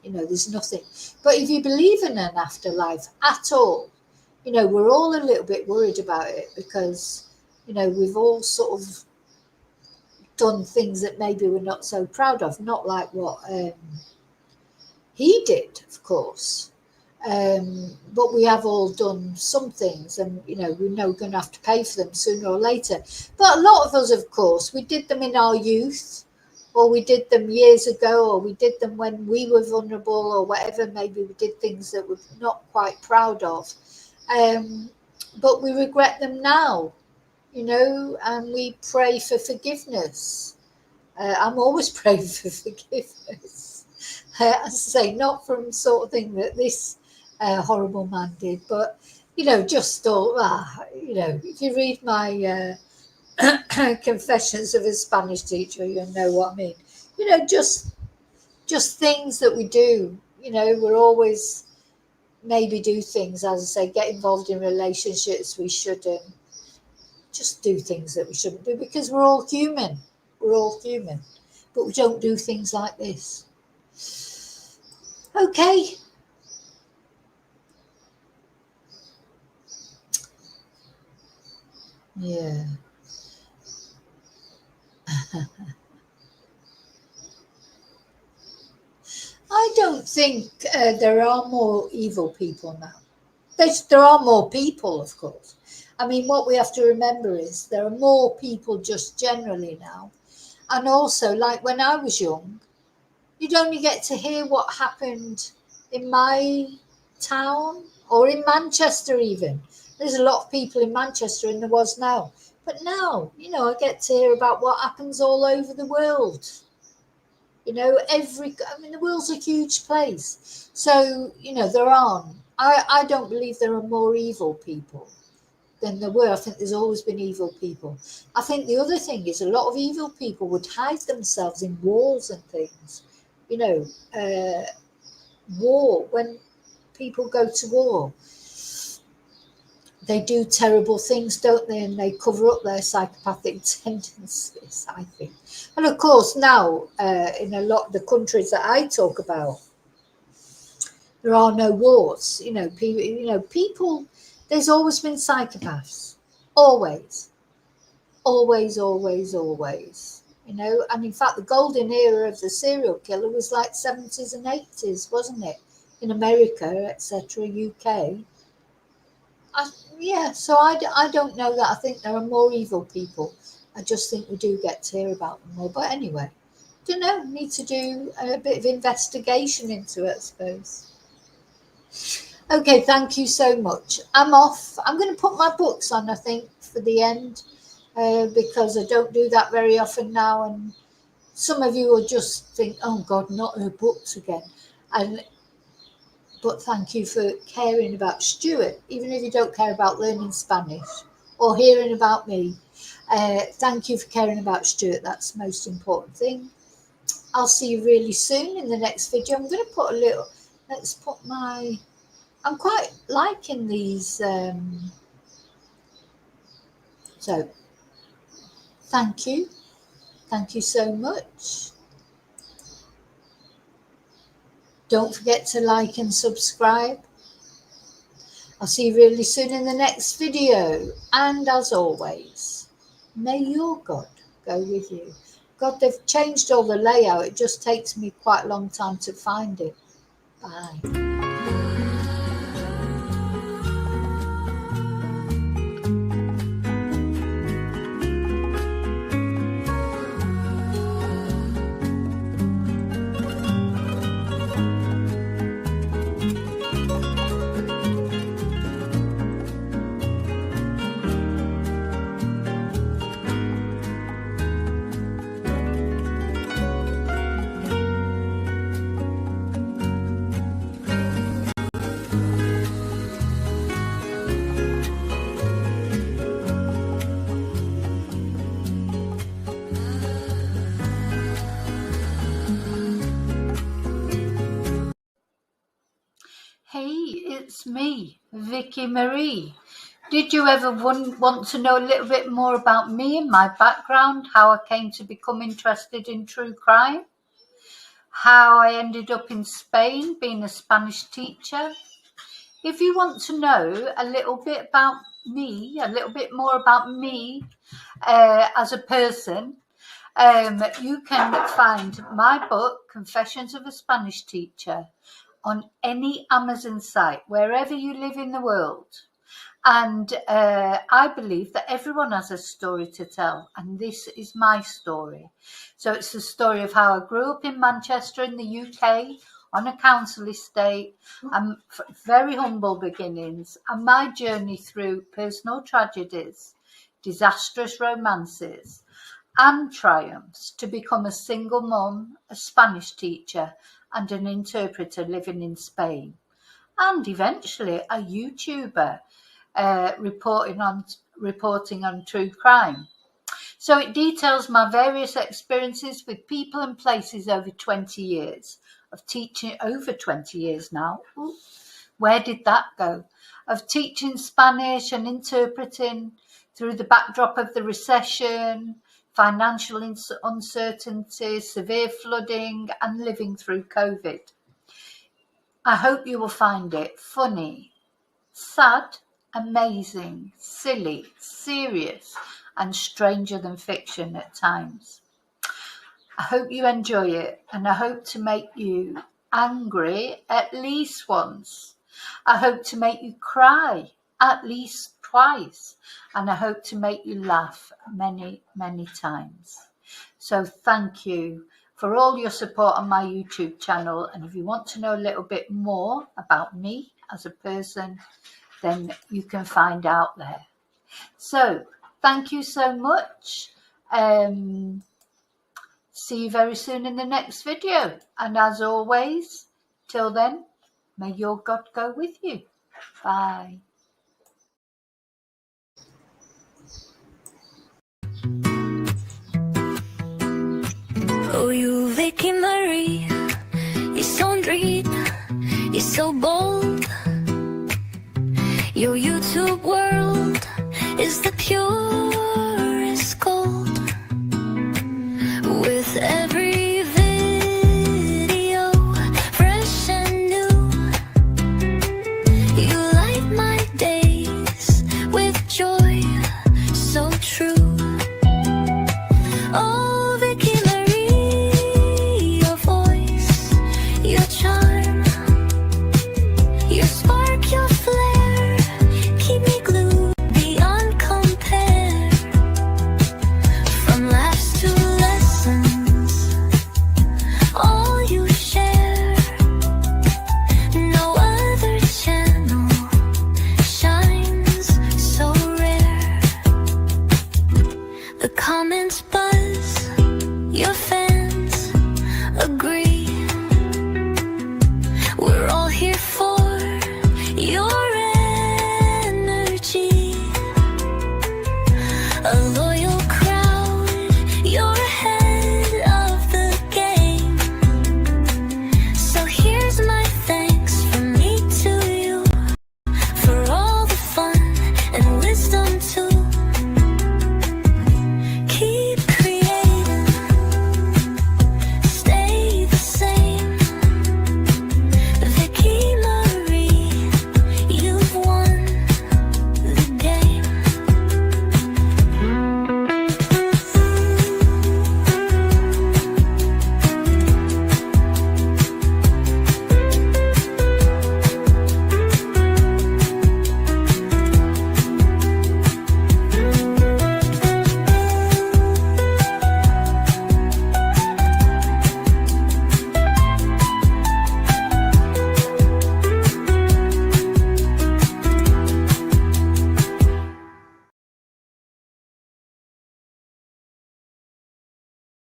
Speaker 1: you know, there's nothing. But if you believe in an afterlife at all, you know, we're all a little bit worried about it because, you know, we've all sort of done things that maybe we're not so proud of, not like what he did, of course. But we have all done some things, and you know, we know we're going to have to pay for them sooner or later. But a lot of us, of course, we did them in our youth, or we did them years ago, or we did them when we were vulnerable, or whatever. Maybe we did things that we're not quite proud of, but we regret them now, you know, and we pray for forgiveness. I'm always praying for forgiveness. As I say, not from sort of thing that this horrible man did, but you know, just all, you know, if you read my Confessions of a Spanish Teacher, you'll know what I mean. You know, just things that we do. You know, we're always maybe do things, as I say, get involved in relationships we shouldn't. Just do things that we shouldn't do because we're all human. We're all human, but we don't do things like this. Okay. Yeah. I don't think there are more evil people now. There are more people, of course. I mean, what we have to remember is there are more people just generally now. And also, like when I was young, you'd only get to hear what happened in my town or in Manchester even. There's a lot of people in Manchester than there was now. But now, you know, I get to hear about what happens all over the world. You know, the world's a huge place. So, you know, I don't believe there are more evil people than there were. I think there's always been evil people. I think the other thing is a lot of evil people would hide themselves in wars and things. You know, war, when people go to war, they do terrible things, don't they? And they cover up their psychopathic tendencies, I think. And of course, now in a lot of the countries that I talk about, there are no wars. You know, people. There's always been psychopaths, always. You know, and in fact, the golden era of the serial killer was like 70s and 80s, wasn't it? In America, etc., UK. So I don't know that I think there are more evil people. I just think we do get to hear about them more. But anyway, don't know. Need to do a bit of investigation into it, I suppose. Okay, thank you so much. I'm off. I'm going to put my books on, I think, for the end, because I don't do that very often now. And some of you will just think, oh, God, not her books again. But thank you for caring about Stuart, even if you don't care about learning Spanish or hearing about me. Thank you for caring about Stuart. That's the most important thing. I'll see you really soon in the next video. I'm going to put I'm quite liking these. So thank you. Thank you so much. Don't forget to like and subscribe. I'll see you really soon in the next video. And as always, may your God go with you. God, they've changed all the layout. It just takes me quite a long time to find it. Bye. Hey, it's me, Vicky Marie. Did you ever want to know a little bit more about me and my background, how I came to become interested in true crime, how I ended up in Spain being a Spanish teacher, If you want to know a little bit about me, a little bit more about me as a person, you can find my book, Confessions of a Spanish Teacher, on any Amazon site, wherever you live in the world. And I believe that everyone has a story to tell, and this is my story. So it's the story of how I grew up in Manchester in the UK on a council estate, and very humble beginnings, and my journey through personal tragedies, disastrous romances, and triumphs to become a single mum, a Spanish teacher, and an interpreter living in Spain, and eventually a YouTuber reporting on true crime. So it details my various experiences with people and places over 20 years of teaching, over 20 years now. Ooh, where did that go? Of teaching Spanish and interpreting through the backdrop of the recession, financial uncertainty, severe flooding, and living through COVID. I hope you will find it funny, sad, amazing, silly, serious, and stranger than fiction at times. I hope you enjoy it, and I hope to make you angry at least once. I hope to make you cry at least twice, and I hope to make you laugh many, many times. So thank you for all your support on my YouTube channel, and if you want to know a little bit more about me as a person, then you can find out there. So thank you so much. See you very soon in the next video. And as always, till then, may your God go with you. Bye.
Speaker 7: Oh, you Vicky Marie, you're so dream, you're so bold. Your YouTube world is the purest gold. With